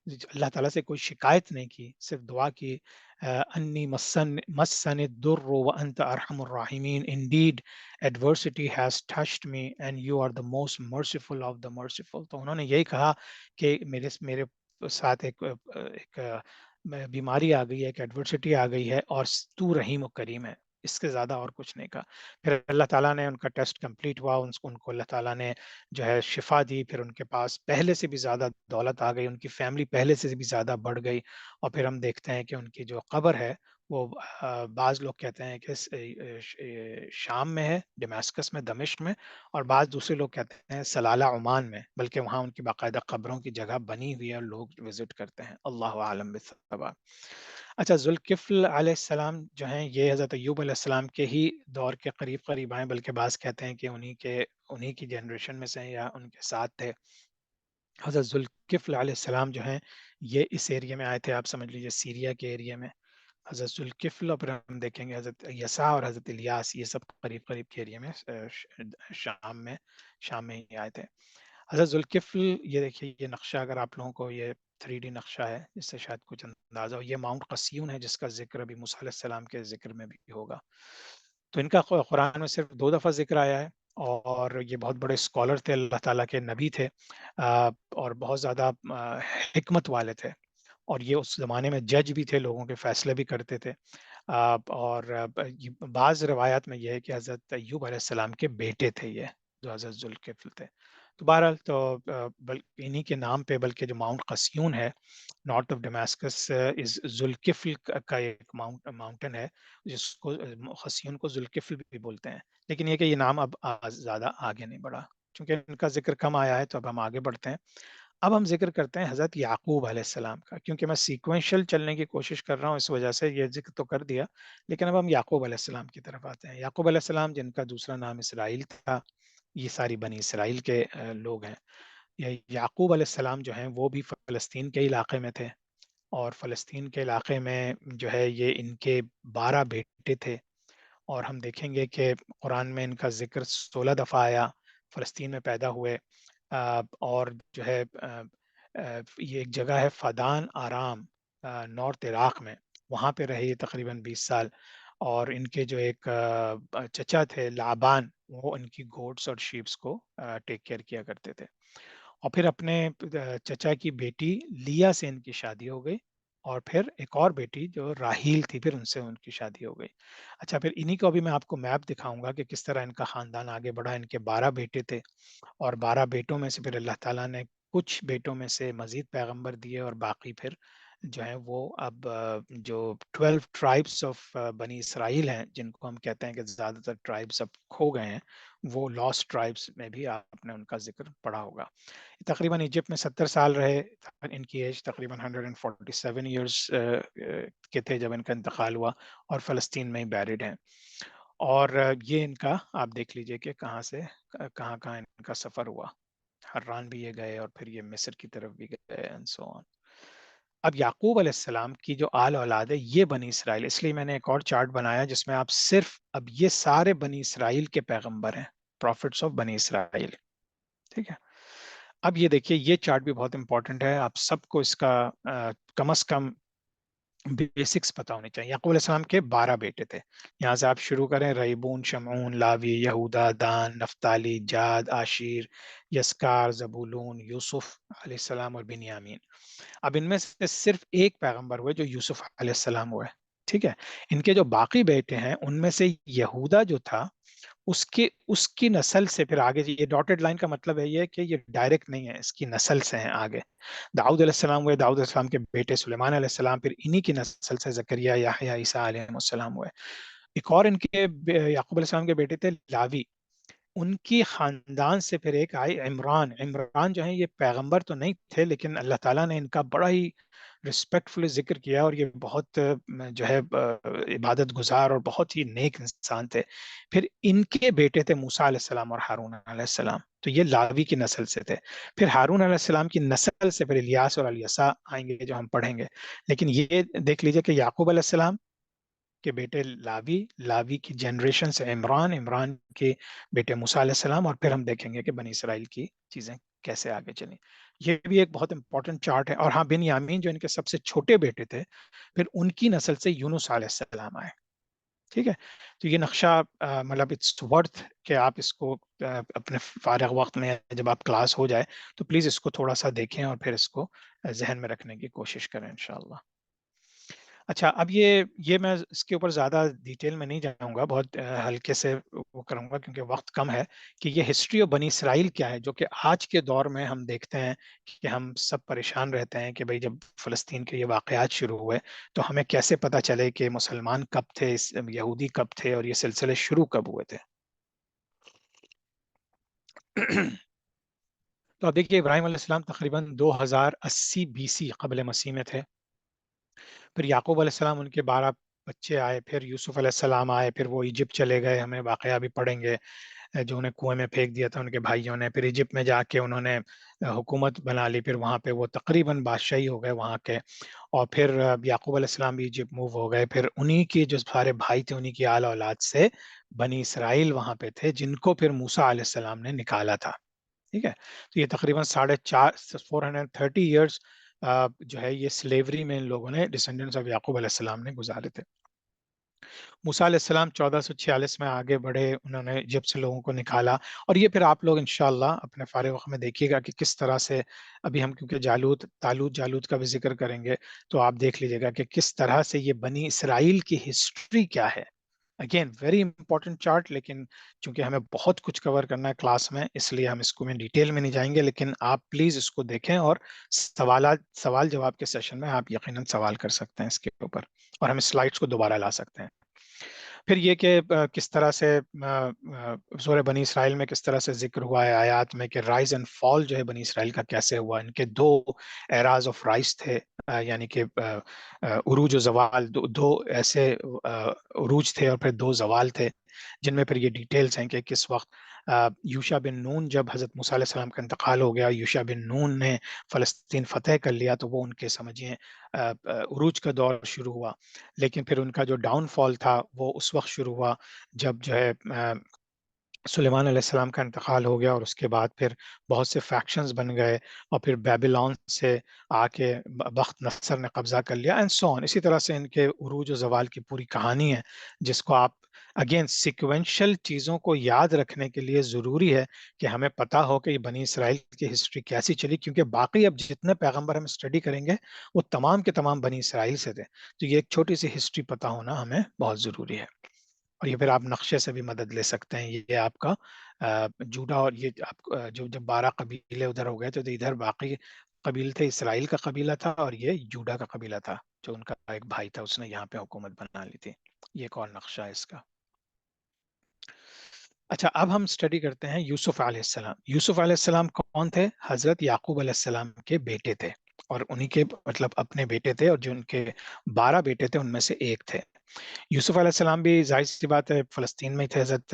اللہ تعالیٰ سے کوئی شکایت نہیں کی، صرف دعا کی، انی مسن الضر وانت ارحم الراحمین، indeed adversity has touched me and you are the most merciful of the merciful۔ تو انہوں نے یہی کہا کہ میرے ساتھ ایک بیماری آ گئی ہے، ایک ایڈورسٹی آ گئی ہے، اور تو رحیم و کریم ہے، اس کے زیادہ اور کچھ نہیں کہا. پھر اللہ تعالیٰ نے ان کا ٹیسٹ کمپلیٹ ہوا، ان کو اللہ تعالیٰ نے جو ہے شفا دی، پھر ان کے پاس پہلے سے بھی زیادہ دولت آ گئی، ان کی فیملی پہلے سے بھی زیادہ بڑھ گئی. اور پھر ہم دیکھتے ہیں کہ ان کی جو قبر ہے وہ بعض لوگ کہتے ہیں کہ شام میں ہے، ڈمیسکس میں، دمشق میں، اور بعض دوسرے لوگ کہتے ہیں سلالہ عمان میں، بلکہ وہاں ان کی باقاعدہ قبروں کی جگہ بنی ہوئی ہے اور لوگ وزٹ کرتے ہیں. اللہ عالم بالصواب. اچھا، ذوالکفل علیہ السلام جو ہیں یہ حضرت ایوب علیہ السلام کے ہی دور کے قریب قریب آئے، بلکہ بعض کہتے ہیں کہ انہی کی جنریشن میں سے ہیں یا ان کے ساتھ تھے. حضرت ذوالکفل علیہ السلام جو ہیں یہ اس ایریا میں آئے تھے، آپ سمجھ لیجیے سیریا کے ایریا میں. حضرت ذوالکفل، اور پھر ہم دیکھیں گے حضرت یسع اور حضرت الیاس، یہ سب قریب قریب کے ایریا میں شام میں ہی آئے تھے. حضرت ذوالکفل، یہ دیکھیے یہ نقشہ، اگر آپ لوگوں کو یہ 3D نقشہ ہے جس سے شاید کچھ اندازہ ہو، یہ ماؤنٹ قسیون ہے جس کا ذکر ابھی موسیٰ علیہ السلام کے ذکر میں بھی ہوگا. تو ان کا قرآن میں صرف 2 دفعہ ذکر آیا ہے، اور یہ بہت بڑے اسکالر تھے، اللہ تعالیٰ کے نبی تھے، اور بہت زیادہ حکمت والے تھے. اور یہ اس زمانے میں جج بھی تھے، لوگوں کے فیصلے بھی کرتے تھے. اور بعض روایات میں یہ ہے کہ حضرت ایوب علیہ السلام کے بیٹے تھے یہ، جو حضرت ذوالکفل تھے. تو بہرحال تو انہی کے نام پہ، بلکہ جو ماؤنٹ قسیون ہے نارتھ آف ڈمیسکس، از ذوالکفل کا ایک ماؤنٹین ہے، جس کو قسیون کو ذوالکفل بھی بولتے ہیں. لیکن یہ کہ یہ نام اب زیادہ آگے نہیں بڑھا، چونکہ ان کا ذکر کم آیا ہے، تو اب ہم آگے بڑھتے ہیں. اب ہم ذکر کرتے ہیں حضرت یعقوب علیہ السلام کا، کیونکہ میں سیکوینشل چلنے کی کوشش کر رہا ہوں، اس وجہ سے یہ ذکر تو کر دیا، لیکن اب ہم یعقوب علیہ السلام کی طرف آتے ہیں. یعقوب علیہ السلام جن کا دوسرا نام اسرائیل تھا، یہ ساری بنی اسرائیل کے لوگ ہیں. یہ یعقوب علیہ السلام جو ہیں وہ بھی فلسطین کے علاقے میں تھے، اور فلسطین کے علاقے میں جو ہے یہ ان کے 12 بیٹے تھے. اور ہم دیکھیں گے کہ قرآن میں ان کا ذکر 16 دفعہ آیا. فلسطین میں پیدا ہوئے، اور جو ہے یہ ایک جگہ ہے فدان آرام، نارتھ عراق میں، وہاں پہ رہے یہ تقریباً 20 سال. اور ان کے جو ایک چچا تھے لابان، وہ ان کی گوڈس اور شیپس کو ٹیک کیئر کیا کرتے تھے. اور پھر اپنے چچا کی بیٹی لیا سے ان کی شادی ہو گئی، اور پھر ایک اور بیٹی جو راہیل تھی، پھر ان سے ان کی شادی ہو گئی. اچھا، پھر انہی کو ابھی میں آپ کو میپ دکھاؤں گا کہ کس طرح ان کا خاندان آگے بڑھا. ان کے 12 بیٹے تھے، اور 12 بیٹوں میں سے پھر اللہ تعالیٰ نے کچھ بیٹوں میں سے مزید پیغمبر دیے، اور باقی پھر جو ہیں وہ اب جو 12 ٹرائبس آف بنی اسرائیل ہیں، جن کو ہم کہتے ہیں کہ زیادہ تر ٹرائبس اب کھو گئے ہیں، وہ لاسٹ ٹرائبس میں بھی آپ نے ان کا ذکر پڑھا ہوگا. تقریباً ایجپٹ میں 70 سال رہے. ان کی ایج تقریباً 147 ایئرس کے تھے جب ان کا انتقال ہوا، اور فلسطین میں ہی بیریڈ ہیں. اور یہ ان کا آپ دیکھ لیجئے کہ کہاں سے کہاں کہاں ان کا سفر ہوا. حران بھی یہ گئے، اور پھر یہ مصر کی طرف بھی گئے and so on. اب یعقوب علیہ السلام کی جو آل اولاد ہے یہ بنی اسرائیل، اس لیے میں نے ایک اور چارٹ بنایا جس میں آپ صرف اب یہ سارے بنی اسرائیل کے پیغمبر ہیں، پروفٹس آف بنی اسرائیل. ٹھیک ہے. اب یہ دیکھیے، یہ چارٹ بھی بہت امپورٹنٹ ہے، آپ سب کو اس کا کم از کم بیسکس پتا ہونے چاہیے. یعقوب علیہ السلام کے 12 بیٹے تھے. یہاں سے آپ شروع کریں: ریبون، شمعون، لاوی، یہودا، دان، نفتالی، جاد، آشیر، یسکار، زبولون، یوسف علیہ السلام اور بنیامین. اب ان میں سے صرف ایک پیغمبر ہوئے جو یوسف علیہ السلام ہوئے. ٹھیک ہے. ان کے جو باقی بیٹے ہیں ان میں سے یہودا جو تھا، اس کی نسل سے پھر آگے، یہ ڈاٹڈ لائن کا مطلب ہے یہ کہ یہ ڈائریکٹ نہیں ہے، اس کی نسل سے ہیں آگے. داؤد علیہ السلام ہوئے، داؤد علیہ السلام کے بیٹے سلیمان علیہ السلام، پھر انہی کی نسل سے زکریا، یحییٰ، عیسیٰ علیہ السلام ہوئے. ایک اور ان کے یعقوب علیہ السلام کے بیٹے تھے لاوی، ان کی خاندان سے پھر ایک آئی عمران. عمران جو ہیں یہ پیغمبر تو نہیں تھے، لیکن اللہ تعالیٰ نے ان کا بڑا ہی ریسپیکٹفلی ذکر کیا، اور یہ بہت جو ہے عبادت گزار اور بہت ہی نیک انسان تھے. پھر ان کے بیٹے تھے موسیٰ علیہ السلام اور ہارون علیہ السلام، تو یہ لاوی کی نسل سے تھے. پھر ہارون علیہ السلام کی نسل سے پھر الیاس اور الیسع آئیں گے جو ہم پڑھیں گے. لیکن یہ دیکھ لیجئے کہ یعقوب علیہ السلام کے بیٹے لاوی، لاوی کی جنریشن سے عمران، عمران کے بیٹے موسیٰ علیہ السلام، اور پھر ہم دیکھیں گے کہ بنی اسرائیل کی چیزیں کیسے آگے چلیں. یہ بھی ایک بہت امپورٹنٹ چارٹ ہے. اور ہاں، بنیامین جو ان کے سب سے چھوٹے بیٹے تھے، پھر ان کی نسل سے یونس علیہ السلام آئے. ٹھیک ہے. تو یہ نقشہ مطلب اٹس ورتھ کہ آپ اس کو اپنے فارغ وقت میں جب آپ کلاس ہو جائے تو پلیز اس کو تھوڑا سا دیکھیں، اور پھر اس کو ذہن میں رکھنے کی کوشش کریں انشاءاللہ. اچھا، اب یہ میں اس کے اوپر زیادہ ڈیٹیل میں نہیں جاؤں گا، بہت ہلکے سے وہ کروں گا کیونکہ وقت کم ہے، کہ یہ ہسٹری آف بنی اسرائیل کیا ہے، جو کہ آج کے دور میں ہم دیکھتے ہیں کہ ہم سب پریشان رہتے ہیں کہ بھئی جب فلسطین کے یہ واقعات شروع ہوئے تو ہمیں کیسے پتہ چلے کہ مسلمان کب تھے، یہودی کب تھے، اور یہ سلسلے شروع کب ہوئے تھے۔ تو اب دیکھیے ابراہیم علیہ السلام تقریباً 2080 BC قبل مسیح میں تھے، پھر یعقوب علیہ السلام ان کے 12 بچے آئے، پھر یوسف علیہ السلام آئے، پھر وہ ایجپٹ چلے گئے، ہمیں واقعہ بھی پڑھیں گے جو انہیں کنویں میں پھینک دیا تھا ان کے بھائیوں نے، پھر ایجپٹ میں جا کے انہوں نے حکومت بنا لی، پھر وہاں پہ وہ تقریباً بادشاہی ہو گئے وہاں کے، اور پھر یعقوب علیہ السلام بھی ایجپٹ موو ہو گئے، پھر انہی کے جو سارے بھائی تھے انہی کی آل اولاد سے بنی اسرائیل وہاں پہ تھے جن کو پھر موسیٰ علیہ السلام نے نکالا تھا، ٹھیک ہے۔ تو یہ تقریباً 430 ایئرس جو ہے یہ سلیوری میں ان لوگوں نے ڈسینڈنٹس آف یعقوب علیہ السلام نے گزارے تھے۔ موسیٰ علیہ السلام 1446 میں آگے بڑھے، انہوں نے ایجپٹ سے لوگوں کو نکالا، اور یہ پھر آپ لوگ انشاءاللہ اپنے فارغ وقت میں دیکھیے گا کہ کس طرح سے، ابھی ہم کیونکہ جالوت کا بھی ذکر کریں گے تو آپ دیکھ لیجیے گا کہ کس طرح سے یہ بنی اسرائیل کی ہسٹری کیا ہے۔ اگین ویری امپورٹنٹ چارٹ، لیکن چونکہ ہمیں بہت کچھ کور کرنا ہے کلاس میں اس لیے ہم اس کو میں ڈیٹیل میں نہیں جائیں گے، لیکن آپ پلیز اس کو دیکھیں، اور سوال جواب کے سیشن میں آپ یقیناً سوال کر سکتے ہیں اس کے اوپر، اور ہم سلائڈس کو دوبارہ لا سکتے ہیں۔ پھر یہ کہ کس طرح سے سورہ بنی اسرائیل میں کس طرح سے ذکر ہوا ہے آیات میں کہ رائز اینڈ فال جو ہے بنی اسرائیل کا کیسے ہوا، ان کے 2 ایراز آف رائز تھے، یعنی کہ عروج و زوال، دو ایسے عروج تھے اور پھر 2 زوال تھے، جن میں پھر یہ ڈیٹیلز ہیں کہ کس وقت یوشع بن نون، جب حضرت موسیٰ علیہ السلام کا انتقال ہو گیا، یوشع بن نون نے فلسطین فتح کر لیا تو وہ ان کے سمجھیں عروج کا دور شروع ہوا، لیکن پھر ان کا جو ڈاؤن فال تھا وہ اس وقت شروع ہوا جب جو ہے سلیمان علیہ السلام کا انتقال ہو گیا، اور اس کے بعد پھر بہت سے فیکشنز بن گئے، اور پھر بیبیلون سے آ کے بخت نصر نے قبضہ کر لیا اینڈ سو آن۔ اسی طرح سے ان کے عروج و زوال کی پوری کہانی ہے، جس کو آپ اگین سیکوینشل چیزوں کو یاد رکھنے کے لیے ضروری ہے کہ ہمیں پتا ہو کہ یہ بنی اسرائیل کی ہسٹری کیسی چلی، کیونکہ باقی اب جتنے پیغمبر ہم اسٹڈی کریں گے وہ تمام کے تمام بنی اسرائیل سے تھے، تو یہ ایک چھوٹی سی ہسٹری پتا ہونا ہمیں بہت ضروری ہے۔ اور یہ پھر آپ نقشے سے بھی مدد لے سکتے ہیں، یہ آپ کا جوڈا، اور یہ آپ جو جب 12 قبیلے ادھر ہو گئے تو ادھر باقی قبیلے تھے، اسرائیل کا قبیلہ تھا اور یہ جوڈا کا قبیلہ تھا جو ان کا ایک بھائی تھا، اس نے یہاں پہ حکومت بنا لی تھی۔ یہ ایک اور نقشہ ہے اس کا۔ اچھا، اب ہم اسٹڈی کرتے ہیں یوسف علیہ السلام۔ یوسف علیہ السلام کون تھے؟ حضرت یعقوب علیہ السلام کے بیٹے تھے، اور انہی کے مطلب اپنے بیٹے تھے، اور جو ان کے 12 بیٹے تھے ان میں سے ایک تھے یوسف علیہ السلام بھی، ظاہر سی بات ہے فلسطین میں ہی تھے حضرت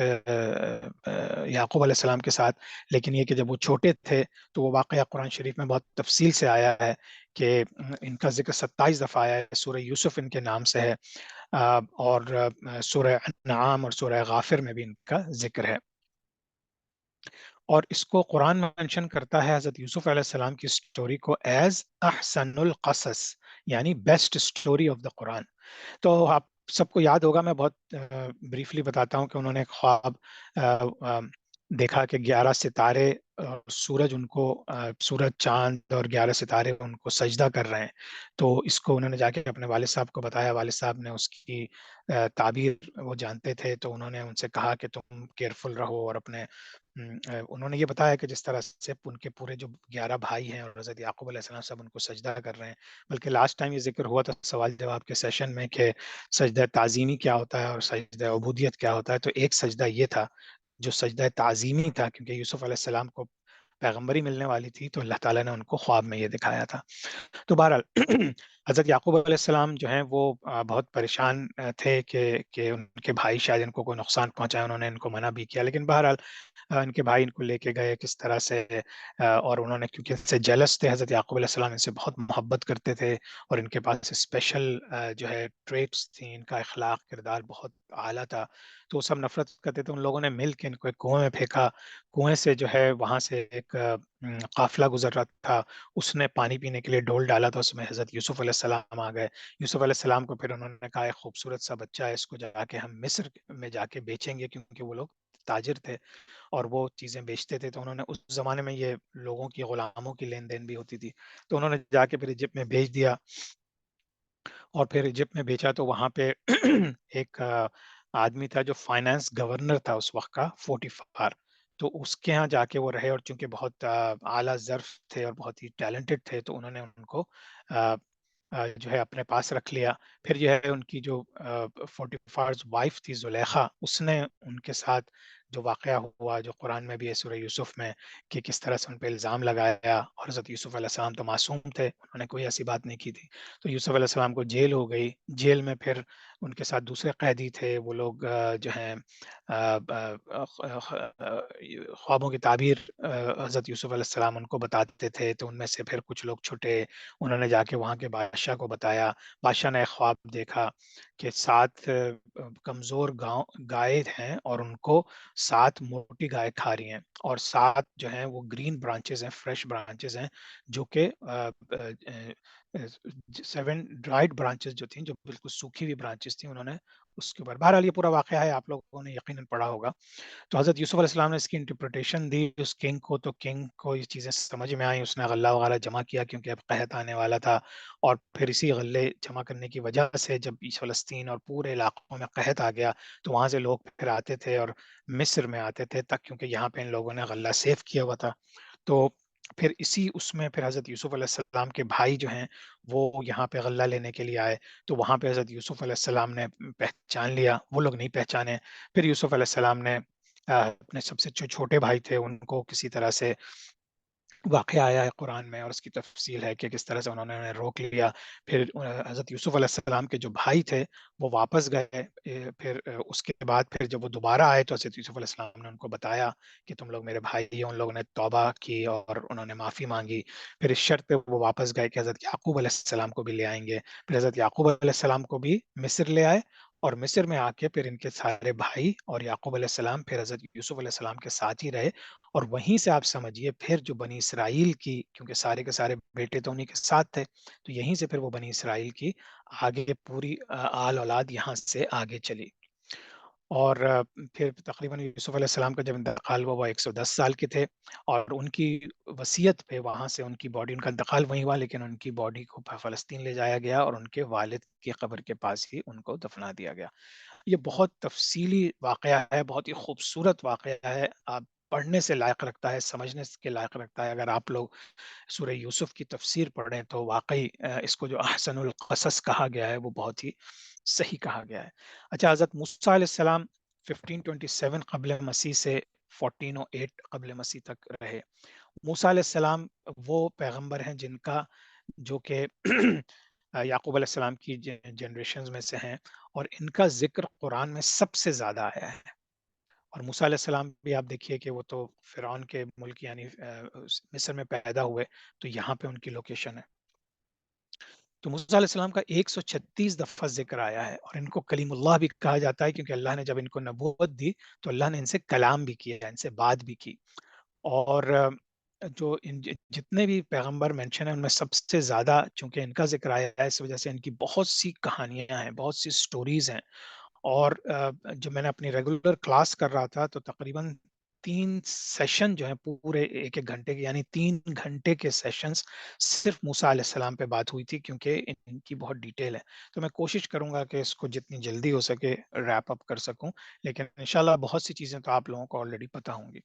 یعقوب علیہ السلام کے ساتھ، لیکن یہ کہ جب وہ چھوٹے تھے تو وہ واقعہ قرآن شریف میں بہت تفصیل سے آیا ہے کہ ان کا ذکر 27 دفعہ آیا ہے، سورہ یوسف ان کے نام سے ہے، اور سورہ انعام اور سورہ غافر میں بھی ان کا ذکر ہے، اور اس کو قرآن مینشن کرتا ہے حضرت یوسف علیہ السلام کی سٹوری کو ایز احسن القصص، یعنی بیسٹ سٹوری آف دا قرآن۔ تو آپ سب کو یاد ہوگا، میں بہت بریفلی بتاتا ہوں کہ انہوں نے ایک خواب دیکھا کہ 11 ستارے سورج ان کو سورج چاند اور 11 ستارے ان کو سجدہ کر رہے ہیں، تو اس کو انہوں نے جا کے اپنے والد صاحب کو بتایا، والد صاحب نے اس کی تعبیر وہ جانتے تھے، تو انہوں نے ان سے کہا کہ تم کیئرفل رہو، اور اپنے انہوں نے یہ بتایا کہ جس طرح سے ان کے پورے جو 11 بھائی ہیں اور حضرت یعقوب علیہ السلام سب ان کو سجدہ کر رہے ہیں، بلکہ لاسٹ ٹائم یہ ذکر ہوا تھا سوال جواب کے سیشن میں کہ سجدہ تعظیمی کیا ہوتا ہے اور سجدہ عبودیت کیا ہوتا ہے، تو ایک سجدہ یہ تھا جو سجدہ تعظیمی تھا، کیونکہ یوسف علیہ السلام کو پیغمبری ملنے والی تھی تو اللہ تعالیٰ نے ان کو خواب میں یہ دکھایا تھا۔ تو بہرحال حضرت یعقوب علیہ السلام جو ہیں وہ بہت پریشان تھے کہ ان کے بھائی شاید ان کو کوئی نقصان پہنچائے، انہوں نے ان کو منع بھی کیا، لیکن بہرحال ان کے بھائی ان کو لے کے گئے کس طرح سے، اور انہوں نے کیونکہ ان سے جیلس تھے، حضرت یعقوب علیہ السلام ان سے بہت محبت کرتے تھے، اور ان کے پاس اسپیشل جو ہے ٹریٹس تھیں، ان کا اخلاق کردار بہت اعلیٰ تھا، تو وہ سب نفرت کرتے تھے، ان لوگوں نے مل کے ان کو ایک کنویں میں پھینکا، کنویں سے جو ہے وہاں سے ایک قافلہ گزر رہا تھا، اس نے پانی پینے کے لیے ڈول ڈالا تھا، اس میں حضرت یوسف علیہ السلام آ گئے، یوسف علیہ السلام کو پھر انہوں نے کہا ایک خوبصورت سا بچہ ہے، اس کو جا کے ہم مصر میں جا کے بیچیں گے، کیونکہ وہ لوگ تاجر تھے اور وہ چیزیں بیچتے تھے، تو انہوں نے اس زمانے میں یہ لوگوں کی غلاموں کی لین دین بھی ہوتی تھی، تو انہوں نے جا کے پھر ایجپٹ میں بھیج دیا، اور پھر ایجپٹ میں بیچا تو وہاں پہ ایک آدمی تھا جو فائنانس گورنر تھا اس وقت کا، فوٹیفار، تو اس کے ہاں جا کے وہ رہے، اور چونکہ بہت اعلیٰ ظرف تھے اور بہت ہی ٹیلنٹڈ تھے، تو انہوں نے ان کو جو ہے اپنے پاس رکھ لیا۔ پھر جو ہے ان کی جو فوٹیفارز وائف تھی زلیخا، اس نے ان کے ساتھ جو واقعہ ہوا جو قرآن میں بھی ہے سورہ یوسف میں، کہ کس طرح سے ان پہ الزام لگایا، اور حضرت یوسف علیہ السلام تو معصوم تھے، انہوں نے کوئی ایسی بات نہیں کی تھی، تو یوسف علیہ السلام کو جیل ہو گئی۔ جیل میں پھر ان کے ساتھ دوسرے قیدی تھے، وہ لوگ جو ہیں خوابوں کی تعبیر حضرت یوسف علیہ السلام ان کو بتاتے تھے، تو ان میں سے پھر کچھ لوگ چھٹے، انہوں نے جا کے وہاں کے بادشاہ کو بتایا۔ بادشاہ نے ایک خواب دیکھا کہ 7 کمزور گائے ہیں، اور ان کو 7 موٹی گائے کھا رہی ہیں، اور 7 جو ہیں وہ گرین برانچز ہیں، فریش برانچز ہیں، جو کہ 7 ڈرائیڈ برانچز جو تھیں، جو بالکل سوکھی ہوئی برانچز تھیں، انہوں نے اس کے اوپر، بہرحال یہ پورا واقعہ ہے، آپ لوگوں نے یقیناً پڑھا ہوگا۔ تو حضرت یوسف علیہ السلام نے اس کی انٹرپریٹیشن دی اس کنگ کو، تو کنگ کو یہ چیزیں سمجھ میں آئیں، اس نے غلہ وغیرہ جمع کیا کیونکہ اب قحط آنے والا تھا، اور پھر اسی غلے جمع کرنے کی وجہ سے جب فلسطین اور پورے علاقوں میں قحط آ گیا، تو وہاں سے لوگ پھر آتے تھے اور مصر میں آتے تھے تک، کیونکہ یہاں پہ ان لوگوں نے غلہ سیو کیا ہوا تھا۔ تو پھر اسی اس میں پھر حضرت یوسف علیہ السلام کے بھائی جو ہیں وہ یہاں پہ غلہ لینے کے لیے آئے، تو وہاں پہ حضرت یوسف علیہ السلام نے پہچان لیا، وہ لوگ نہیں پہچانے۔ پھر یوسف علیہ السلام نے اپنے سب سے جو چھوٹے بھائی تھے ان کو کسی طرح سے، واقعہ آیا ہے قرآن میں اور اس کی تفصیل ہے کہ کس طرح سے انہوں نے انہیں روک لیا۔ پھر حضرت یوسف علیہ السلام کے جو بھائی تھے وہ واپس گئے، پھر اس کے بعد پھر جب وہ دوبارہ آئے تو حضرت یوسف علیہ السلام نے ان کو بتایا کہ تم لوگ میرے بھائی ہیں، ان لوگوں نے توبہ کی اور انہوں نے معافی مانگی۔ پھر اس شرط پہ وہ واپس گئے کہ حضرت یعقوب علیہ السلام کو بھی لے آئیں گے، پھر حضرت یعقوب علیہ السلام کو بھی مصر لے آئے، اور مصر میں آ کے پھر ان کے سارے بھائی اور یعقوب علیہ السلام پھر حضرت یوسف علیہ السلام کے ساتھ ہی رہے، اور وہیں سے آپ سمجھیے پھر جو بنی اسرائیل کی، کیونکہ سارے کے سارے بیٹے تو انہیں کے ساتھ تھے، تو یہیں سے پھر وہ بنی اسرائیل کی آگے پوری آل اولاد یہاں سے آگے چلی۔ اور پھر تقریباً یوسف علیہ السلام کا جب انتقال ہوا وہ 110 سال کے تھے، اور ان کی وصیت پہ وہاں سے ان کی باڈی، ان کا انتقال وہیں ہوا لیکن ان کی باڈی کو فلسطین لے جایا گیا اور ان کے والد کی قبر کے پاس ہی ان کو دفنا دیا گیا۔ یہ بہت تفصیلی واقعہ ہے، بہت ہی خوبصورت واقعہ ہے، آپ پڑھنے سے لائق رکھتا ہے، سمجھنے کے لائق رکھتا ہے۔ اگر آپ لوگ سورہ یوسف کی تفسیر پڑھیں تو واقعی اس کو جو احسن القصص کہا گیا ہے وہ بہت ہی صحیح کہا گیا ہے۔ اچھا، حضرت موسیٰ علیہ السلام 1527 قبل مسیح سے 1408 قبل مسیح تک رہے۔ موسیٰ علیہ السلام وہ پیغمبر ہیں جن کا، جو کہ یعقوب علیہ السلام کی جنریشنز میں سے ہیں، اور ان کا ذکر قرآن میں سب سے زیادہ آیا ہے۔ اور موسیٰ علیہ السلام بھی آپ دیکھیے کہ وہ تو فرعون کے ملک یعنی مصر میں پیدا ہوئے، تو یہاں پہ ان کی لوکیشن ہے۔ تو موسیٰ علیہ السلام کا 136 دفعہ ذکر آیا ہے، اور ان کو کلیم اللہ بھی کہا جاتا ہے کیونکہ اللہ نے جب ان کو نبوت دی تو اللہ نے ان سے کلام بھی کیا، ان سے بات بھی کی۔ اور جو جتنے بھی پیغمبر مینشن ہیں ان میں سب سے زیادہ چونکہ ان کا ذکر آیا ہے، اس وجہ سے ان کی بہت سی کہانیاں ہیں، بہت سی سٹوریز ہیں۔ اور جب میں نے اپنی ریگولر کلاس کر رہا تھا تو تقریباً 3 سیشن جو ہیں پورے 1 1 گھنٹے کے، یعنی 3 گھنٹے کے سیشنز صرف موسیٰ علیہ السلام پہ بات ہوئی تھی، کیونکہ ان کی بہت ڈیٹیل ہے۔ تو میں کوشش کروں گا کہ اس کو جتنی جلدی ہو سکے ریپ اپ کر سکوں، لیکن انشاءاللہ بہت سی چیزیں تو آپ لوگوں کو آلریڈی پتہ ہوں گی۔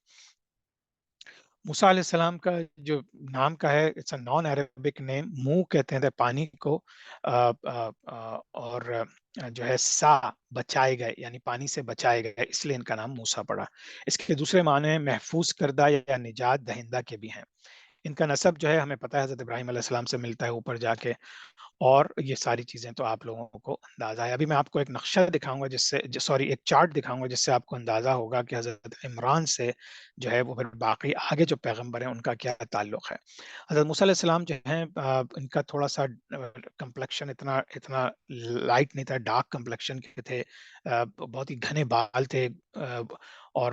موسیٰ علیہ السلام کا جو نام کا ہے، اٹس اے نان عربک نیم، منہ کہتے ہیں پانی کو، اور جو ہے سا بچائے گئے، یعنی پانی سے بچائے گئے، اس لیے ان کا نام موسیٰ پڑا۔ اس کے دوسرے معنی ہیں محفوظ کردہ یا نجات دہندہ کے بھی ہیں۔ ان کا نسب جو ہے ہمیں پتہ ہے حضرت ابراہیم علیہ السلام سے ملتا ہے اوپر جا کے، اور یہ ساری چیزیں تو آپ لوگوں کو اندازہ ہے۔ ابھی میں آپ کو ایک نقشہ دکھاؤں گا جس سے سوری ایک چارٹ دکھاؤں گا جس سے آپ کو اندازہ ہوگا کہ حضرت عمران سے جو ہے وہ پھر باقی آگے جو پیغمبر ہیں ان کا کیا تعلق ہے۔ حضرت موسیٰ علیہ السلام جو ہیں ان کا تھوڑا سا کمپلیکشن اتنا لائٹ نہیں تھا، ڈارک کمپلیکشن کے تھے، بہت ہی گھنے بال تھے، اور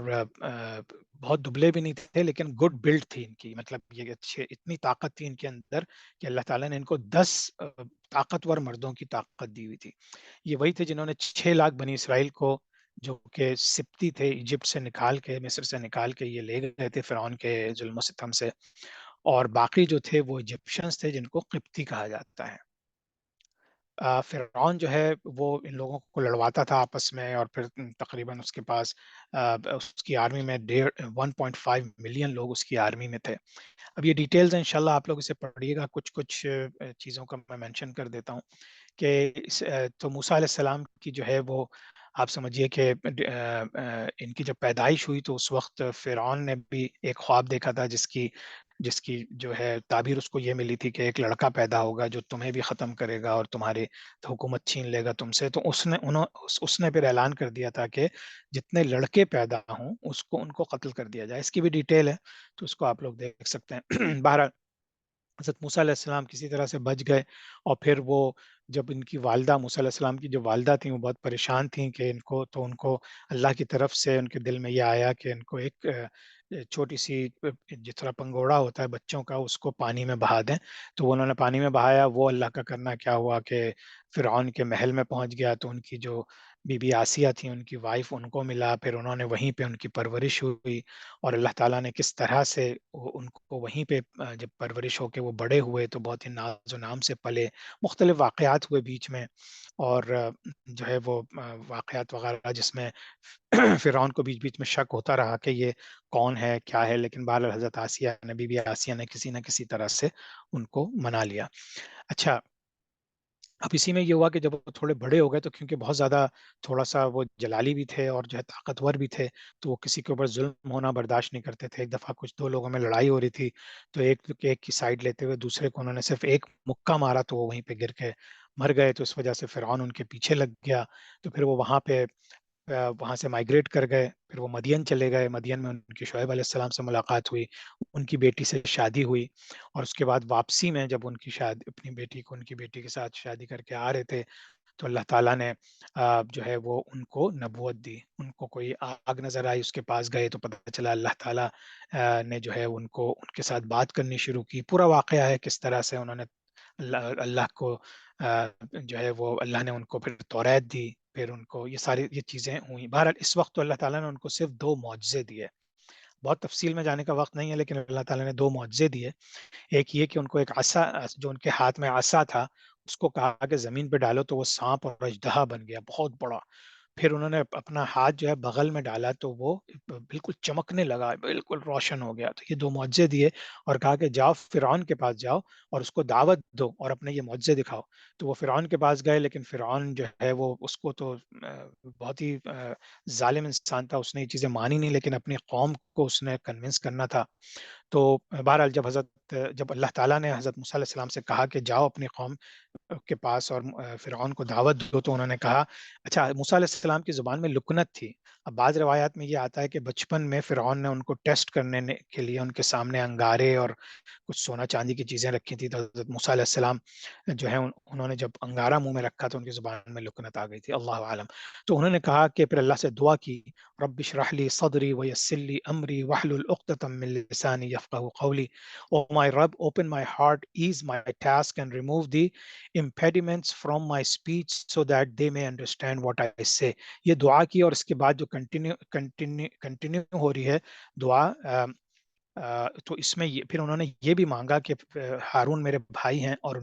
بہت دبلے بھی نہیں تھے، لیکن گڈ بلڈ تھی ان کی، مطلب یہ اچھے، اتنی طاقت تھی ان کے اندر کہ اللہ تعالیٰ نے ان کو 10 طاقتور مردوں کی طاقت دی ہوئی تھی۔ یہ وہی تھے جنہوں نے 6 لاکھ بنی اسرائیل کو، جو کہ سبتی تھے، ایجپٹ سے نکال کے، مصر سے نکال کے یہ لے گئے تھے فرعون کے ظلم و ستم سے، اور باقی جو تھے وہ ایجپشنز تھے جن کو قبطی کہا جاتا ہے۔ فرعون جو ہے وہ ان لوگوں کو لڑواتا تھا آپس میں، اور پھر تقریباً اس کے پاس اس کی آرمی میں 1.5 ملین لوگ اس کی آرمی میں تھے۔ اب یہ ڈیٹیلز ہیں، انشاءاللہ آپ لوگ اسے پڑھیے گا، کچھ کچھ چیزوں کا میں مینشن کر دیتا ہوں کہ تو موسیٰ علیہ السلام کی جو ہے وہ آپ سمجھیے کہ ان کی جب پیدائش ہوئی تو اس وقت فرعون نے بھی ایک خواب دیکھا تھا، جس کی جو ہے تعبیر اس کو یہ ملی تھی کہ ایک لڑکا پیدا ہوگا جو تمہیں بھی ختم کرے گا اور تمہاری حکومت چھین لے گا تم سے۔ تو اس نے پھر اعلان کر دیا تھا کہ جتنے لڑکے پیدا ہوں ان کو قتل کر دیا جائے۔ اس کی بھی ڈیٹیل ہے تو اس کو آپ لوگ دیکھ سکتے ہیں۔ بہرحال حضرت موسیٰ علیہ السلام کسی طرح سے بچ گئے، اور پھر وہ جب ان کی والدہ، موسیٰ علیہ السلام کی جو والدہ تھیں، وہ بہت پریشان تھیں کہ ان کو اللہ کی طرف سے ان کے دل میں یہ آیا کہ ان کو ایک چھوٹی سی جس طرح پنگوڑا ہوتا ہے بچوں کا، اس کو پانی میں بہا دیں۔ تو انہوں نے پانی میں بہایا، وہ اللہ کا کرنا کیا ہوا کہ فرعون کے محل میں پہنچ گیا، تو ان کی جو بی بی آسیہ تھیں، ان کی وائف، ان کو ملا، پھر انہوں نے وہیں پہ ان کی پرورش ہوئی، اور اللہ تعالیٰ نے کس طرح سے ان کو وہیں پہ جب پرورش ہو کے وہ بڑے ہوئے تو بہت ہی ناز و نام سے پلے، مختلف واقعات ہوئے بیچ میں، اور جو ہے وہ واقعات وغیرہ جس میں فرعون کو بیچ بیچ میں شک ہوتا رہا کہ یہ کون ہے کیا ہے، لیکن بہرحال حضرت آسیہ نے، بی بی آسیہ نے کسی نہ کسی طرح سے ان کو منا لیا۔ اچھا، اب اسی میں یہ ہوا کہ جب وہ تھوڑے بڑے ہو گئے تو کیونکہ بہت زیادہ تھوڑا سا وہ جلالی بھی تھے اور جو ہے طاقتور بھی تھے، تو وہ کسی کے اوپر ظلم ہونا برداشت نہیں کرتے تھے۔ ایک دفعہ کچھ دو لوگوں میں لڑائی ہو رہی تھی، تو ایک کی سائڈ لیتے ہوئے دوسرے کو انہوں نے صرف ایک مکہ مارا تو وہ وہیں پہ گر کے مر گئے، تو اس وجہ سے فرعون ان کے پیچھے لگ گیا۔ تو پھر وہ وہاں سے مائگریٹ کر گئے، پھر وہ مدین چلے گئے۔ مدین میں ان کی شعیب علیہ السلام سے ملاقات ہوئی، ان کی بیٹی سے شادی ہوئی، اور اس کے بعد واپسی میں جب ان کی شادی، اپنی بیٹی کو ان کی بیٹی کے ساتھ شادی کر کے آ رہے تھے، تو اللہ تعالیٰ نے جو ہے وہ ان کو نبوت دی۔ ان کو کوئی آگ نظر آئی، اس کے پاس گئے تو پتہ چلا اللہ تعالیٰ نے جو ہے ان کے ساتھ بات کرنی شروع کی۔ پورا واقعہ ہے کس طرح سے انہوں نے اللہ کو جو ہے وہ اللہ نے ان کو پھر توریت دی، پھر ان کو یہ چیزیں ہوئیں۔ بہرحال اس وقت تو اللہ تعالیٰ نے ان کو صرف 2 معجزے دیے، بہت تفصیل میں جانے کا وقت نہیں ہے، لیکن اللہ تعالیٰ نے 2 معجزے دیے۔ ایک یہ کہ ان کو ایک عصا، جو ان کے ہاتھ میں عصا تھا، اس کو کہا کہ زمین پہ ڈالو تو وہ سانپ اور اژدہا بن گیا بہت بڑا۔ پھر انہوں نے اپنا ہاتھ جو ہے بغل میں ڈالا تو وہ بالکل چمکنے لگا، بالکل روشن ہو گیا۔ تو یہ 2 معجزے دیے، اور کہا کہ جاؤ فرعون کے پاس جاؤ اور اس کو دعوت دو اور اپنے یہ معجزے دکھاؤ۔ تو وہ فرعون کے پاس گئے، لیکن فرعون جو ہے وہ اس کو تو بہت ہی ظالم انسان تھا، اس نے یہ چیزیں مانی نہیں، لیکن اپنی قوم کو اس نے کنونس کرنا تھا۔ تو بہرحال جب اللہ تعالیٰ نے حضرت موسیٰ علیہ السلام سے کہا کہ جاؤ اپنی قوم کے پاس اور فرعون کو دعوت دو، تو انہوں نے کہا، اچھا موسیٰ علیہ السلام کی زبان میں لکنت تھی۔ اب بعض روایات میں یہ آتا ہے کہ بچپن میں فرعون نے ان کو ٹیسٹ کرنے کے لیے ان کے سامنے انگارے اور کچھ سونا چاندی کی چیزیں رکھی تھی، تو حضرت موسیٰ علیہ السلام جو ہے انہوں نے جب انگارہ منہ میں رکھا تو ان کی زبان میں لکنت آ گئی تھی، اللہ عالم۔ تو انہوں نے کہا کہ پھر اللہ سے دعا کی، رب اشرح لی صدری ویسر لی امری واحلل عقدۃ من لسانی یفقهوا قولی، او my Rab, open my heart, ease my task and remove the impediments from my speech so that they may understand what I say۔ یہ دعا کی، اور اس کے بعد جو کنٹینیو ہو رہی ہے دعا، تو اس میں پھر انہوں نے یہ بھی مانگا کہ ہارون میرے بھائی ہیں اور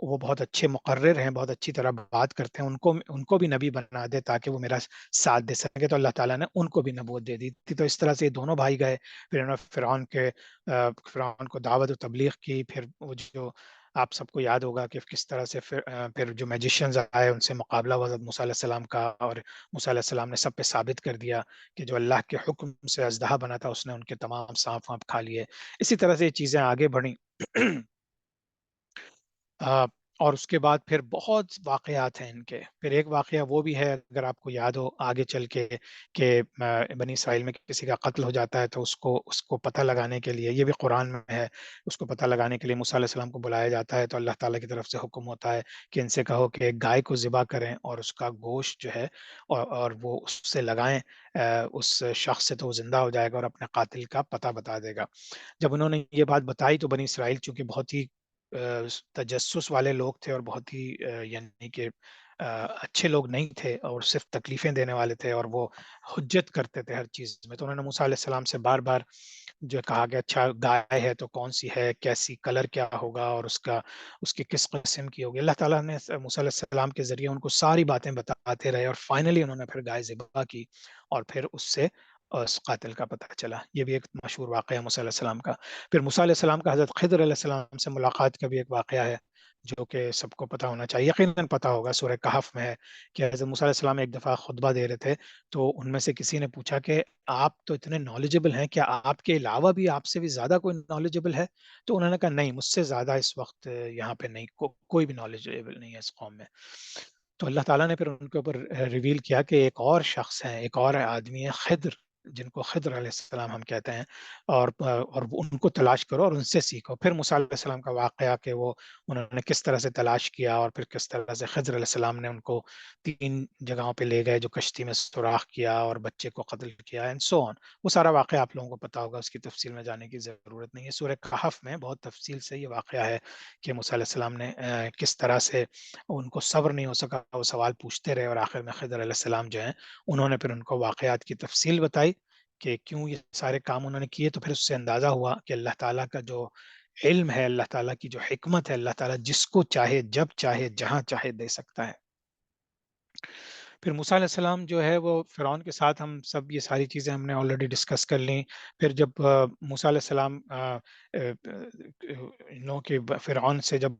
وہ بہت اچھے مقرر ہیں، بہت اچھی طرح بات کرتے ہیں، ان کو بھی نبی بنا دے تاکہ وہ میرا ساتھ دے سکے۔ تو اللہ تعالیٰ نے ان کو بھی نبوت دے دی تھی۔ تو اس طرح سے یہ دونوں بھائی گئے، پھر انہوں نے فرعون کو دعوت و تبلیغ کی۔ پھر وہ جو آپ سب کو یاد ہوگا کہ کس طرح سے پھر جو میجیشینز آئے ان سے مقابلہ ہوا حضرت موسیٰ علیہ السلام کا، اور موسیٰ علیہ السلام نے سب پہ ثابت کر دیا کہ جو اللہ کے حکم سے اژدہا بنا تھا اس نے ان کے تمام سانپ وانپ کھا لیے۔ اسی طرح سے یہ چیزیں آگے بڑھیں۔ اور اس کے بعد پھر بہت واقعات ہیں ان کے۔ پھر ایک واقعہ وہ بھی ہے، اگر آپ کو یاد ہو آگے چل کے، کہ بنی اسرائیل میں کسی کا قتل ہو جاتا ہے تو اس کو پتہ لگانے کے لیے، یہ بھی قرآن میں ہے، اس کو پتہ لگانے کے لیے موسیٰ علیہ السلام کو بلایا جاتا ہے، تو اللہ تعالیٰ کی طرف سے حکم ہوتا ہے کہ ان سے کہو کہ ایک گائے کو ذبح کریں اور اس کا گوشت جو ہے اور وہ اس سے لگائیں اس شخص سے، تو وہ زندہ ہو جائے گا اور اپنے قاتل کا پتہ بتا دے گا۔ جب انہوں نے یہ بات بتائی تو بنی اسرائیل چونکہ بہت ہی تجسس والے لوگ تھے اور بہت ہی یعنی کہ اچھے لوگ نہیں تھے اور صرف تکلیفیں دینے والے تھے، اور وہ حجت کرتے تھے ہر چیز میں. تو انہوں نے موسیٰ علیہ السلام سے بار بار جو کہا کہ اچھا گائے ہے تو کون سی ہے، کیسی، کلر کیا ہوگا، اور اس کی کس قسم کی ہوگی. اللہ تعالیٰ نے موسیٰ علیہ السلام کے ذریعے ان کو ساری باتیں بتاتے رہے، اور فائنلی انہوں نے پھر گائے ذبح کی، اور پھر اس سے اس قاتل کا پتہ چلا. یہ بھی ایک مشہور واقعہ ہے موسیٰ علیہ السلام کا. پھر موسیٰ علیہ السلام کا حضرت خضر علیہ السلام سے ملاقات کا بھی ایک واقعہ ہے، جو کہ سب کو پتہ ہونا چاہیے، یقیناً پتہ ہوگا. سورہ کہف میں ہے کہ حضرت موسیٰ علیہ السلام ایک دفعہ خطبہ دے رہے تھے، تو ان میں سے کسی نے پوچھا کہ آپ تو اتنے نالجبل ہیں، کیا آپ کے علاوہ بھی آپ سے بھی زیادہ کوئی نالجبل ہے؟ تو انہوں نے کہا نہیں، مجھ سے زیادہ اس وقت یہاں پہ نہیں، کوئی بھی نالجبل نہیں ہے اس قوم میں. تو اللہ تعالیٰ نے پھر ان کے اوپر ریویل کیا کہ ایک اور شخص ہے، ایک اور آدمی ہے، خضر، جن کو خضر علیہ السلام ہم کہتے ہیں، اور ان کو تلاش کرو اور ان سے سیکھو. پھر موسیٰ علیہ السلام کا واقعہ کہ وہ انہوں نے کس طرح سے تلاش کیا، اور پھر کس طرح سے خضر علیہ السلام نے ان کو 3 جگہوں پہ لے گئے، جو کشتی میں سوراخ کیا اور بچے کو قتل کیا، اینڈ سو آن. وہ سارا واقعہ آپ لوگوں کو پتا ہوگا، اس کی تفصیل میں جانے کی ضرورت نہیں ہے. سورہ کہف میں بہت تفصیل سے یہ واقعہ ہے کہ موسیٰ علیہ السلام نے کس طرح سے ان کو صبر نہیں ہو سکا، وہ سوال پوچھتے رہے، اور آخر میں خضر علیہ السلام جو ہیں انہوں نے پھر ان کو واقعات کی تفصیل بتائی کہ کیوں یہ سارے کام انہوں نے کیے. تو پھر اس سے اندازہ ہوا کہ اللہ تعالیٰ کا جو علم ہے، اللہ تعالیٰ کی جو حکمت ہے، اللہ تعالیٰ جس کو چاہے جب چاہے جہاں چاہے دے سکتا ہے. پھر موسیٰ علیہ السلام جو ہے وہ فرعون کے ساتھ، ہم سب یہ ساری چیزیں ہم نے آلریڈی ڈسکس کر لیں. پھر جب موسیٰ علیہ السلام ان لوگوں کے فرعون سے جب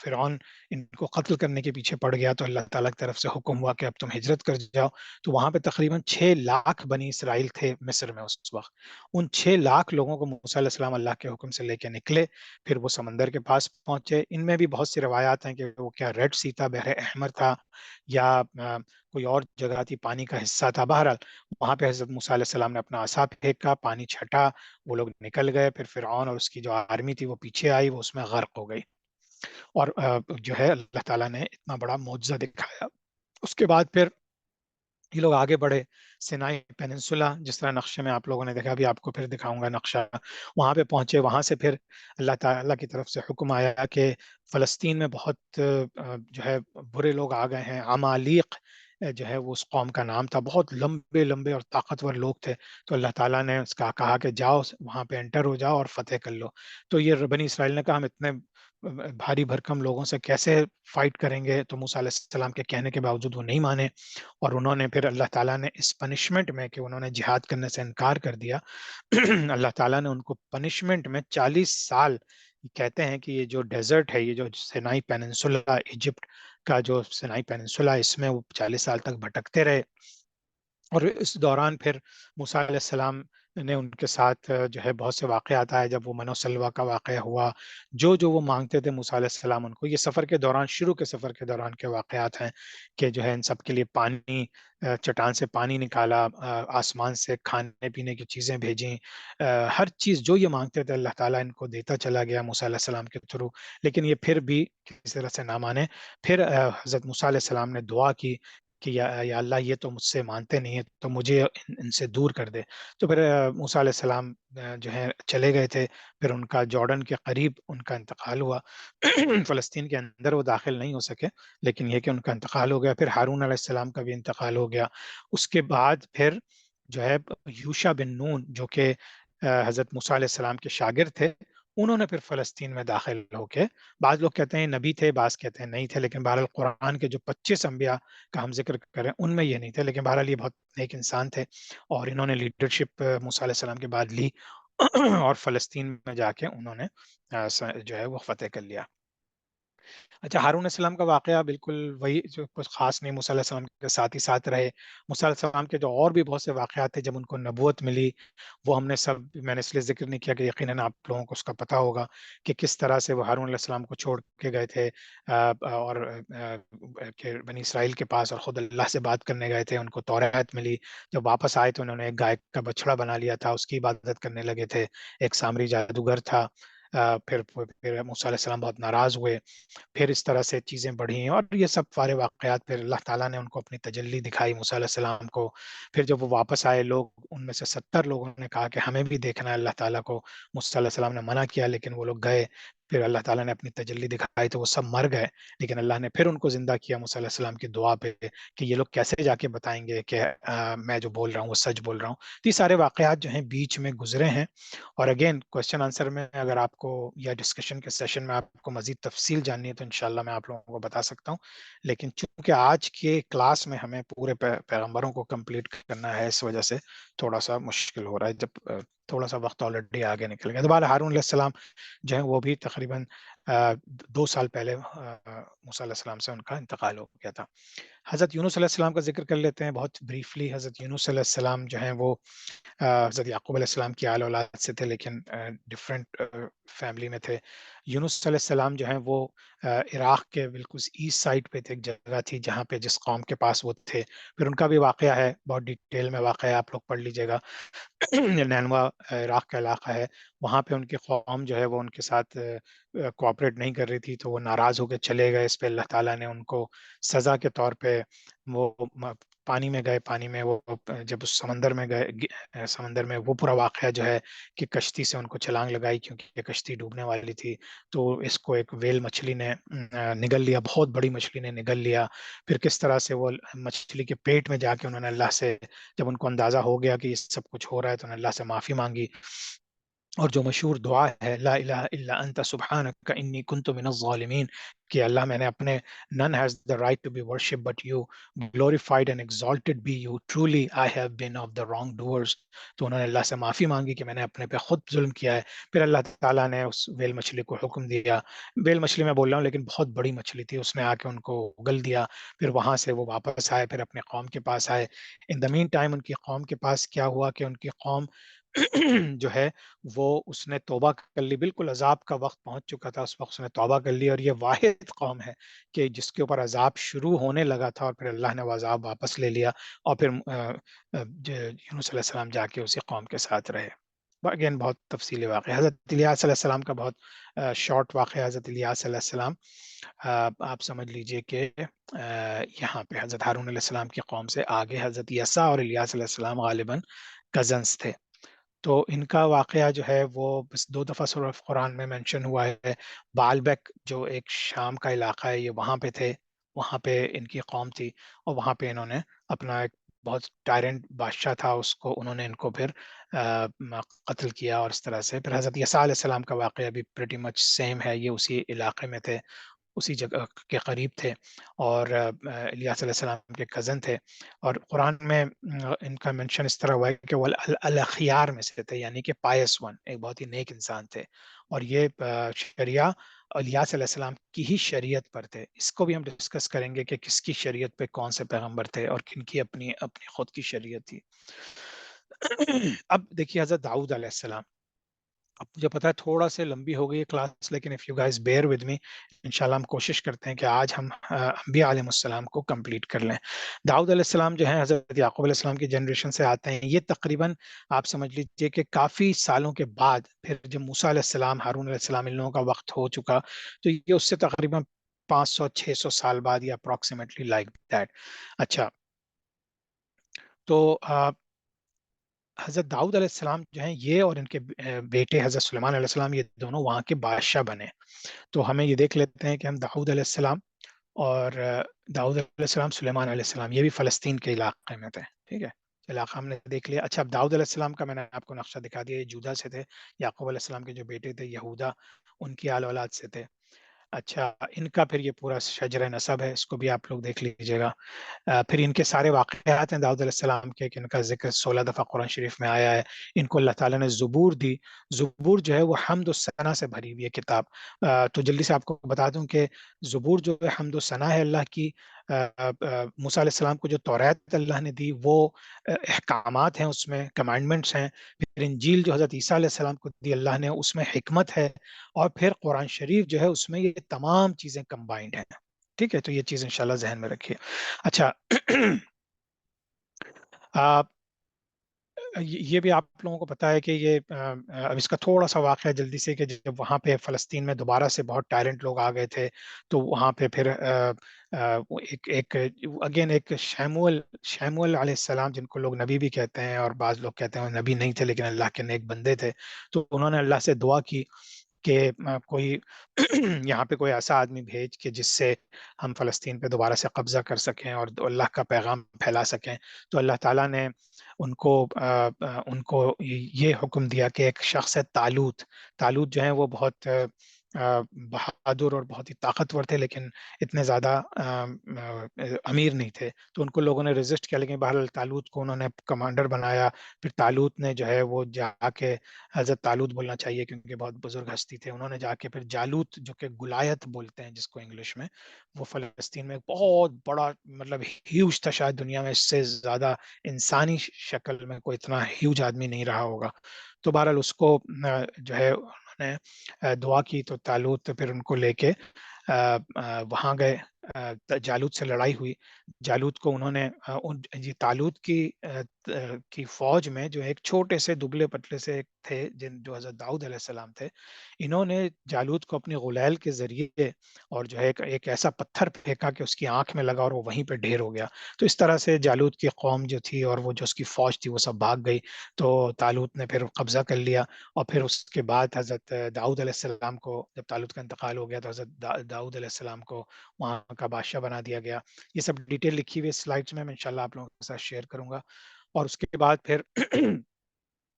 فرعون ان کو قتل کرنے کے پیچھے پڑ گیا، تو اللہ تعالیٰ کی طرف سے حکم ہوا کہ اب تم ہجرت کر جاؤ. تو وہاں پہ تقریباً 6 لاکھ بنی اسرائیل تھے مصر میں اس وقت. ان 6 لاکھ لوگوں کو موسیٰ علیہ السلام اللہ کے حکم سے لے کے نکلے. پھر وہ سمندر کے پاس پہنچے. ان میں بھی بہت سی روایات ہیں کہ وہ کیا ریڈ سی تھا، بحر احمر تھا، یا کوئی اور جگہ تھی، پانی کا حصہ تھا. بہرحال وہاں پہ حضرت موسیٰ علیہ السلام نے اپنا عصا پھینکا، پانی چھٹا، وہ لوگ نکل گئے. پھر فرعون اور اس کی جو آرمی تھی وہ پیچھے آئی، وہ اس میں غرق ہو گئی. اور جو ہے اللہ تعالیٰ نے اتنا بڑا معجزہ دکھایا. اس کے بعد پھر یہ لوگ آگے بڑھے. سینائی پیننسولا، جس طرح نقشے میں آپ لوگوں نے دیکھا، بھی آپ کو پھر دکھاؤں گا نقشہ، وہاں پہ پہنچے. وہاں سے پھر اللہ تعالیٰ کی طرف سے حکم آیا کہ فلسطین میں بہت جو ہے برے لوگ آ گئے ہیں. عمالیق جو ہے وہ اس قوم کا نام تھا، بہت لمبے لمبے اور طاقتور لوگ تھے. تو اللہ تعالیٰ نے اس کا کہا کہ جاؤ وہاں پہ انٹر ہو جاؤ اور فتح کر لو. تو یہ بنی اسرائیل نے کہا ہم اتنے بھاری بھرکم لوگوں سے کیسے فائٹ کریں گے. تو موسیٰ علیہ السلام کے کہنے کے باوجود وہ نہیں مانے، اور انہوں نے پھر اللہ تعالیٰ نے اس پنشمنٹ میں کہ انہوں نے جہاد کرنے سے انکار کر دیا، اللہ تعالیٰ نے ان کو پنشمنٹ میں 40 سال، کہتے ہیں کہ یہ جو ڈیزرٹ ہے، یہ جو سینائی پیننسولا، ایجپٹ کا جو سینائی پیننسولا، اس میں وہ 40 سال تک بھٹکتے رہے. اور اس دوران پھر موسیٰ علیہ السلام نے ان کے ساتھ جو ہے بہت سے واقعات آئے. جب وہ من و سلوہ کا واقعہ ہوا، جو وہ مانگتے تھے موسیٰ علیہ السلام ان کو، یہ سفر کے دوران، شروع کے سفر کے دوران کے واقعات ہیں کہ جو ہے ان سب کے لیے پانی، چٹان سے پانی نکالا، آسمان سے کھانے پینے کی چیزیں بھیجیں، ہر چیز جو یہ مانگتے تھے اللہ تعالیٰ ان کو دیتا چلا گیا موسیٰ علیہ السلام کے تھرو. لیکن یہ پھر بھی کسی طرح سے نہ مانے. پھر حضرت موسیٰ علیہ السلام نے دعا کی کہ یا اللہ، یہ تو مجھ سے مانتے نہیں ہیں، تو مجھے ان سے دور کر دے. تو پھر موسیٰ علیہ السلام جو ہے چلے گئے تھے. پھر ان کا جارڈن کے قریب ان کا انتقال ہوا. فلسطین کے اندر وہ داخل نہیں ہو سکے، لیکن یہ کہ ان کا انتقال ہو گیا. پھر ہارون علیہ السلام کا بھی انتقال ہو گیا. اس کے بعد پھر جو ہے یوشع بن نون، جو کہ حضرت موسیٰ علیہ السلام کے شاگرد تھے، انہوں نے پھر فلسطین میں داخل ہو کے، بعض لوگ کہتے ہیں نبی تھے، بعض کہتے ہیں نہیں تھے، لیکن بہرحال قرآن کے جو 25 انبیاء کا ہم ذکر کریں ان میں یہ نہیں تھے. لیکن بہرحال یہ بہت نیک انسان تھے، اور انہوں نے لیڈرشپ موسیٰ علیہ السلام کے بعد لی، اور فلسطین میں جا کے انہوں نے جو ہے وہ فتح کر لیا. اچھا، ہارون علیہ السلام کا واقعہ بالکل وہی، جو کچھ خاص نہیں، موسیٰ علیہ السلام کے ساتھ ہی ساتھ رہے. موسیٰ علیہ السلام کے جو اور بھی بہت سے واقعات تھے جب ان کو نبوت ملی، وہ ہم نے سب، میں نے اس لیے ذکر نہیں کیا کہ یقیناً آپ لوگوں کو اس کا پتہ ہوگا کہ کس طرح سے وہ ہارون علیہ السلام کو چھوڑ کے گئے تھے، اور کہ بنی اسرائیل کے پاس، اور خود اللہ سے بات کرنے گئے تھے. ان کو توریت ملی. جب واپس آئے تو انہوں نے ایک گائے کا بچڑا بنا لیا تھا، اس کی عبادت کرنے لگے تھے. ایک سامری جادوگر تھا. پھر موسیٰ علیہ السلام بہت ناراض ہوئے. پھر اس طرح سے چیزیں بڑھی ہیں، اور یہ سب سارے واقعات پھر اللہ تعالیٰ نے ان کو اپنی تجلی دکھائی موسیٰ علیہ السلام کو. پھر جب وہ واپس آئے، لوگ ان میں سے 70 لوگوں نے کہا کہ ہمیں بھی دیکھنا ہے اللہ تعالیٰ کو. موسیٰ علیہ السلام نے منع کیا، لیکن وہ لوگ گئے. پھر اللہ تعالیٰ نے اپنی تجلی دکھائی تو وہ سب مر گئے، لیکن اللہ نے پھر ان کو زندہ کیا موسیٰ علیہ السلام کی دعا پہ کہ یہ لوگ کیسے جا کے بتائیں گے کہ میں جو بول رہا ہوں وہ سچ بول رہا ہوں. تو یہ سارے واقعات جو ہیں بیچ میں گزرے ہیں. اور اگین کوشچن آنسر میں اگر آپ کو یا ڈسکشن کے سیشن میں آپ کو مزید تفصیل جاننی ہے تو انشاءاللہ میں آپ لوگوں کو بتا سکتا ہوں. لیکن چونکہ آج کے کلاس میں ہمیں پورے پیغمبروں کو کمپلیٹ کرنا ہے، اس وجہ سے تھوڑا سا مشکل ہو رہا ہے، جب تھوڑا سا وقت آلریڈی آگے نکل گیا. دوبارہ ہارون علیہ السلام جو ہے وہ بھی تقریباً 2 سال پہلے موسیٰ علیہ السلام سے ان کا انتقال ہو گیا تھا. حضرت یونس علیہ السلام کا ذکر کر لیتے ہیں بہت بریفلی. حضرت یونس علیہ السلام جو ہیں وہ حضرت یعقوب علیہ السلام کی آل اولاد سے تھے، لیکن ڈفرینٹ فیملی میں تھے. یونس علیہ السلام جو ہیں وہ عراق کے بالکل ایسٹ سائڈ پہ تھے، ایک جگہ تھی جہاں پہ جس قوم کے پاس وہ تھے. پھر ان کا بھی واقعہ ہے، بہت ڈیٹیل میں واقعہ ہے، آپ لوگ پڑھ لیجیے گا. نینوا عراق کا علاقہ ہے، وہاں پہ ان کی قوم جو ہے وہ ان کے ساتھ کوآپریٹ نہیں کر رہی تھی، تو وہ ناراض ہو کے چلے گئے. اس پہ اللہ تعالیٰ نے ان کو سزا کے طور پہ وہ پانی میں گئے. پانی میں وہ جب اس سمندر میں گئے، سمندر میں وہ پورا واقعہ جو ہے کہ کشتی سے ان کو چھلانگ لگائی کیونکہ یہ کشتی ڈوبنے والی تھی. تو اس کو ایک ویل مچھلی نے نگل لیا، بہت بڑی مچھلی نے نگل لیا. پھر کس طرح سے وہ مچھلی کے پیٹ میں جا کے انہوں نے اللہ سے، جب ان کو اندازہ ہو گیا کہ یہ سب کچھ ہو رہا ہے، تو انہوں نے اللہ سے معافی مانگی. اور جو مشہور دعا ہے لا الہ الا انت سبحانک انی کنت من الظالمین، کہ اللہ میں نے اپنے none has the right to be worshipped but you, glorified and exalted be you, truly I have been of the wrongdoers. تو انہوں نے اللہ سے معافی مانگی کہ میں نے اپنے پہ خود ظلم کیا ہے. پھر اللہ تعالیٰ نے اس ویل مچھلی کو حکم دیا، ویل مچھلی میں بول رہا ہوں لیکن بہت بڑی مچھلی تھی، اس نے آ کے ان کو اگل دیا. پھر وہاں سے وہ واپس آئے، پھر اپنے قوم کے پاس آئے. ان دا مین ٹائم ان کی قوم کے پاس کیا ہوا کہ ان کی قوم جو ہے وہ اس نے توبہ کر لی. بالکل عذاب کا وقت پہنچ چکا تھا، اس وقت اس نے توبہ کر لی. اور یہ واحد قوم ہے کہ جس کے اوپر عذاب شروع ہونے لگا تھا اور پھر اللہ نے وہ عذاب واپس لے لیا، اور پھر یونس علیہ السلام جا کے اسی قوم کے ساتھ رہے. اگین بہت تفصیلی واقعہ. حضرت الیاس علیہ السلام کا بہت شارٹ واقعہ. حضرت الیاس علیہ السلام آپ سمجھ لیجئے کہ یہاں پہ حضرت ہارون علیہ السلام کی قوم سے آگے حضرت یسع اور الیاس علیہ السلام غالباً کزنس تھے. تو ان کا واقعہ جو ہے وہ بس 2 دفعہ سورہ قرآن میں مینشن ہوا ہے. بالبیک جو ایک شام کا علاقہ ہے، یہ وہاں پہ تھے، وہاں پہ ان کی قوم تھی، اور وہاں پہ انہوں نے اپنا ایک بہت ٹائرنٹ بادشاہ تھا، اس کو انہوں نے ان کو پھر قتل کیا. اور اس طرح سے پھر حضرت یسع علیہ السلام کا واقعہ بھی پریٹی مچ سیم ہے، یہ اسی علاقے میں تھے، اسی جگہ کے قریب تھے، اور الیاس علیہ السلام کے کزن تھے. اور قرآن میں ان کا منشن اس طرح ہوا ہے کہ وہ الاخیار میں سے تھے، یعنی کہ پائس ون، ایک بہت ہی نیک انسان تھے. اور یہ شریعہ الیاس علیہ السلام کی ہی شریعت پر تھے. اس کو بھی ہم ڈسکس کریں گے کہ کس کی شریعت پہ کون سے پیغمبر تھے اور کن کی اپنی خود کی شریعت تھی. اب دیکھیے حضرت داؤد علیہ السلام. اب مجھے پتا ہے تھوڑا سے لمبی ہو گئی ہے کلاس، لیکن if you guys bear with me, انشاءاللہ ہم کوشش کرتے ہیں کہ آج ہم انبیاء علیہ السلام کو کمپلیٹ کر لیں. داؤد علیہ السلام جو ہیں حضرت یعقوب علیہ السلام کی جنریشن سے آتے ہیں. یہ تقریباً آپ سمجھ لیجئے کہ کافی سالوں کے بعد پھر جب موسیٰ علیہ السلام، ہارون علیہ السلام ان لوگوں کا وقت ہو چکا، تو یہ اس سے تقریباً 500-600 سال بعد یا اپروکسیمیٹلی لائک دیٹ. اچھا، تو حضرت داؤد علیہ السلام جو ہیں یہ اور ان کے بیٹے حضرت سلیمان علیہ السلام، یہ دونوں وہاں کے بادشاہ بنے. تو ہمیں یہ دیکھ لیتے ہیں کہ ہم داؤد علیہ السلام اور داؤد علیہ السلام، سلیمان علیہ السلام، یہ بھی فلسطین کے علاقے میں تھے. ٹھیک ہے، علاقہ ہم نے دیکھ لیا. اچھا، اب داؤد علیہ السلام کا میں نے آپ کو نقشہ دکھا دیا، یہ جودا سے تھے. یعقوب علیہ السلام کے جو بیٹے تھے یہودا، ان کی آل اولاد سے تھے. اچھا، ان کا پھر یہ پورا شجر نسب ہے، اس کو بھی آپ لوگ دیکھ لیجیے گا. پھر ان کے سارے واقعات ہیں داؤد علیہ السلام کے، کہ ان کا ذکر 16 دفعہ قرآن شریف میں آیا ہے. ان کو اللہ تعالیٰ نے زبور دی. زبور جو ہے وہ حمد و ثنا سے بھری ہوئی ہے کتاب. تو جلدی سے آپ کو بتا دوں کہ زبور جو ہے حمد و ثنا ہے اللہ کی. موسیٰ علیہ السلام کو جو توریت اللہ نے دی وہ احکامات ہیں، اس میں کمانڈمنٹس ہیں. پھر انجیل جو حضرت عیسیٰ علیہ السلام کو دی اللہ نے، اس میں حکمت ہے. اور پھر قرآن شریف جو ہے اس میں یہ تمام چیزیں کمبائنڈ ہیں. ٹھیک ہے، تو یہ چیز انشاءاللہ ذہن میں رکھیے. اچھا، یہ بھی آپ لوگوں کو پتا ہے کہ یہ اب اس کا تھوڑا سا واقعہ جلدی سے، کہ جب وہاں پہ فلسطین میں دوبارہ سے بہت ٹائرنٹ لوگ آ گئے تھے، تو وہاں پہ پھر ایک شیمول علیہ السلام، جن کو لوگ نبی بھی کہتے ہیں اور بعض لوگ کہتے ہیں وہ نبی نہیں تھے لیکن اللہ کے نیک بندے تھے. تو انہوں نے اللہ سے دعا کی کہ کوئی یہاں پہ کوئی ایسا آدمی بھیج کہ جس سے ہم فلسطین پہ دوبارہ سے قبضہ کر سکیں اور اللہ کا پیغام پھیلا سکیں. تو اللہ تعالیٰ نے ان کو یہ حکم دیا کہ ایک شخص ہے طالوت جو ہے وہ بہت بہادر اور بہت ہی طاقتور تھے، لیکن اتنے زیادہ امیر نہیں تھے. تو ان کو لوگوں نے ریزسٹ کیا، لیکن بہرحال طالوت کو انہوں نے کمانڈر بنایا. پھر طالوت نے جو ہے وہ جا کے، حضرت طالوت بولنا چاہیے کیونکہ بہت بزرگ ہستی تھے، انہوں نے جا کے پھر جالوت جو کہ گلایت بولتے ہیں جس کو انگلش میں، وہ فلسطین میں بہت بڑا مطلب ہیوج تھا، شاید دنیا میں اس سے زیادہ انسانی شکل میں کوئی اتنا ہیوج آدمی نہیں رہا ہوگا. تو بہرحال اس کو جو ہے انہوں نے دعا کی، تو طالوت پھر ان کو لے کے وہاں گئے. جالوت سے لڑائی ہوئی. جالوت کو انہوں نے طالوت کی فوج میں جو ایک چھوٹے سے دبلے پتلے سے تھے جو حضرت داؤد علیہ السلام تھے، انہوں نے جالوت کو اپنی غلیل کے ذریعے اور جو ہے ایک ایسا پتھر پھینکا کہ اس کی آنکھ میں لگا اور وہ وہیں پہ ڈھیر ہو گیا. تو اس طرح سے جالوت کی قوم جو تھی اور وہ جو اس کی فوج تھی وہ سب بھاگ گئی. تو طالوت نے پھر قبضہ کر لیا، اور پھر اس کے بعد حضرت داؤد علیہ السلام کو، جب طالوت کا انتقال ہو گیا تو حضرت داؤد علیہ السلام کو وہاں کا بادشاہ بنا دیا گیا. یہ سب ڈیٹیل لکھی ہوئی سلائڈز میں انشاءاللہ آپ لوگوں کے ساتھ شیئر کروں گا. اور اس کے بعد پھر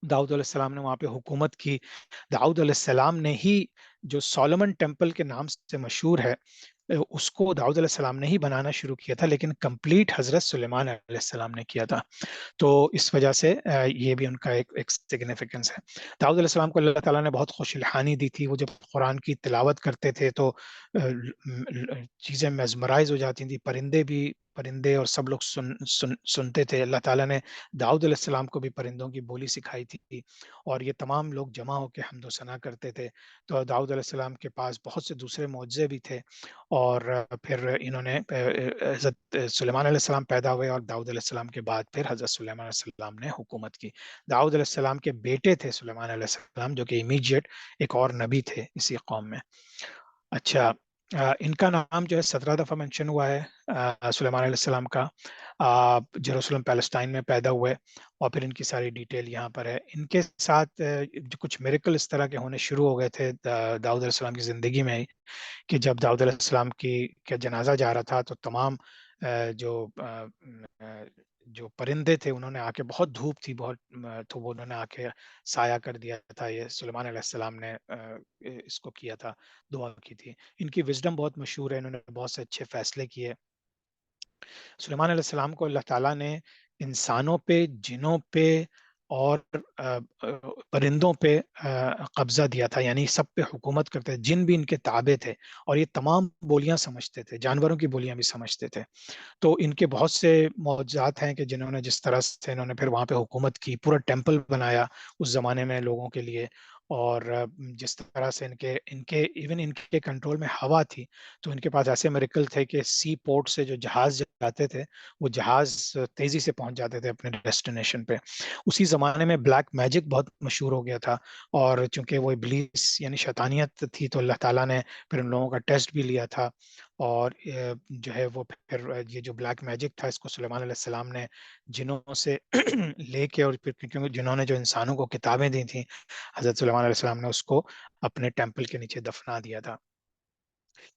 داؤد علیہ السلام نے وہاں پہ حکومت کی. داؤد علیہ السلام نے ہی جو سولومن ٹیمپل کے نام سے مشہور ہے، اس کو داؤد علیہ السلام نے ہی بنانا شروع کیا تھا، لیکن کمپلیٹ حضرت سلیمان علیہ السلام نے کیا تھا. تو اس وجہ سے یہ بھی ان کا ایک سگنیفیکنس ہے. داؤد علیہ السلام کو اللہ تعالیٰ نے بہت خوش الحانی دی تھی. وہ جب قرآن کی تلاوت کرتے تھے تو چیزیں میزمرائز ہو جاتی تھیں. پرندے اور سب لوگ سنتے تھے. اللہ تعالیٰ نے داؤد علیہ السلام کو بھی پرندوں کی بولی سکھائی تھی، اور یہ تمام لوگ جمع ہو کے حمد و ثنا کرتے تھے. تو داؤد علیہ السلام کے پاس بہت سے دوسرے معجزے بھی تھے. اور پھر انہوں نے حضرت سلیمان علیہ السلام پیدا ہوئے، اور داؤد علیہ السلام کے بعد پھر حضرت سلیمان علیہ السلام نے حکومت کی. داؤد علیہ السلام کے بیٹے تھے سلیمان علیہ السلام، جو کہ امیجیٹ ایک اور نبی تھے اسی قوم میں. اچھا، ان کا نام جو ہے 17 دفعہ مینشن ہوا ہے سلیمان علیہ السلام کا. جیروسلم پیلسٹائن میں پیدا ہوئے، اور پھر ان کی ساری ڈیٹیل یہاں پر ہے. ان کے ساتھ جو کچھ میریکل اس طرح کے ہونے شروع ہو گئے تھے داؤد علیہ السلام کی زندگی میں ہی، کہ جب داؤد علیہ السلام کا جنازہ جا رہا تھا تو تمام جو پرندے تھے انہوں نے آ کے، بہت دھوپ تھی بہت، تو وہ انہوں نے آ کے سایہ کر دیا تھا. یہ سلیمان علیہ السلام نے اس کو کیا تھا، دعا کی تھی. ان کی وزڈم بہت مشہور ہے، انہوں نے بہت سے اچھے فیصلے کیے. سلیمان علیہ السلام کو اللہ تعالیٰ نے انسانوں پہ، جنوں پہ اور پرندوں پہ قبضہ دیا تھا، یعنی سب پہ حکومت کرتے تھے. جن بھی ان کے تابع تھے، اور یہ تمام بولیاں سمجھتے تھے، جانوروں کی بولیاں بھی سمجھتے تھے. تو ان کے بہت سے معجزات ہیں کہ جنہوں نے جس طرح سے انہوں نے پھر وہاں پہ حکومت کی، پورا ٹیمپل بنایا اس زمانے میں لوگوں کے لیے. اور جس طرح سے ان کے ایون ان کے کنٹرول میں ہوا تھی، تو ان کے پاس ایسے میریکل تھے کہ سی پورٹ سے جو جہاز جاتے تھے وہ جہاز تیزی سے پہنچ جاتے تھے اپنے ڈیسٹینیشن پہ. اسی زمانے میں بلیک میجک بہت مشہور ہو گیا تھا، اور چونکہ وہ ابلیس یعنی شیطانیت تھی تو اللہ تعالیٰ نے پھر ان لوگوں کا ٹیسٹ بھی لیا تھا. اور جو ہے وہ پھر یہ جو بلیک میجک تھا اس کو سلیمان علیہ السلام نے جنوں سے لے کے، اور پھر کیونکہ جنہوں نے جو انسانوں کو کتابیں دی تھیں، حضرت سلیمان علیہ السلام نے اس کو اپنے ٹیمپل کے نیچے دفنا دیا تھا.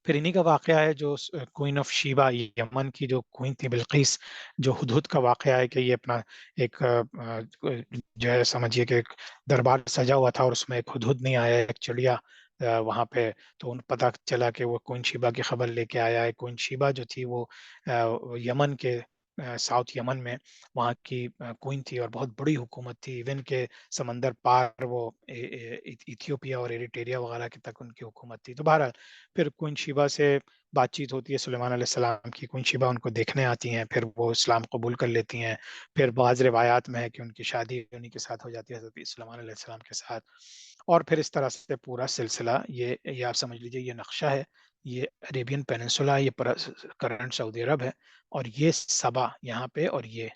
پھر انہی کا واقعہ ہے جو کوئین آف شیبا، یمن کی جو کوئین تھی بلقیس، جو ہدہد کا واقعہ ہے کہ یہ اپنا ایک جو ہے سمجھیے کہ ایک دربار سجا ہوا تھا، اور اس میں ایک ہدہد نہیں آیا، ایک چڑیا وہاں پہ. تو ان پتہ چلا کہ وہ کوئین شیبا کی خبر لے کے آیا ہے. کوئین شیبا جو تھی وہ یمن کے ساؤتھ یمن میں وہاں کی کوئین تھی، اور بہت بڑی حکومت تھی. ایون کہ سمندر پار وہ ایتھیوپیا اور ایریٹریا وغیرہ کے تک ان کی حکومت تھی. تو بہرحال پھر کوئین شیبا سے بات چیت ہوتی ہے سلیمان علیہ السلام کی. کوئین شیبا ان کو دیکھنے آتی ہیں، پھر وہ اسلام قبول کر لیتی ہیں. پھر بعض روایات میں ہے کہ ان کی شادی انہی کے ساتھ ہو جاتی ہے، حضرت سلیمان علیہ السلام کے ساتھ. اور پھر اس طرح سے پورا سلسلہ، یہ آپ سمجھ لیجئے یہ نقشہ ہے. یہ عریبین پیننسولا، یہ کرنٹ سعودی عرب ہے، اور یہ سبا یہاں پہ، اور یہ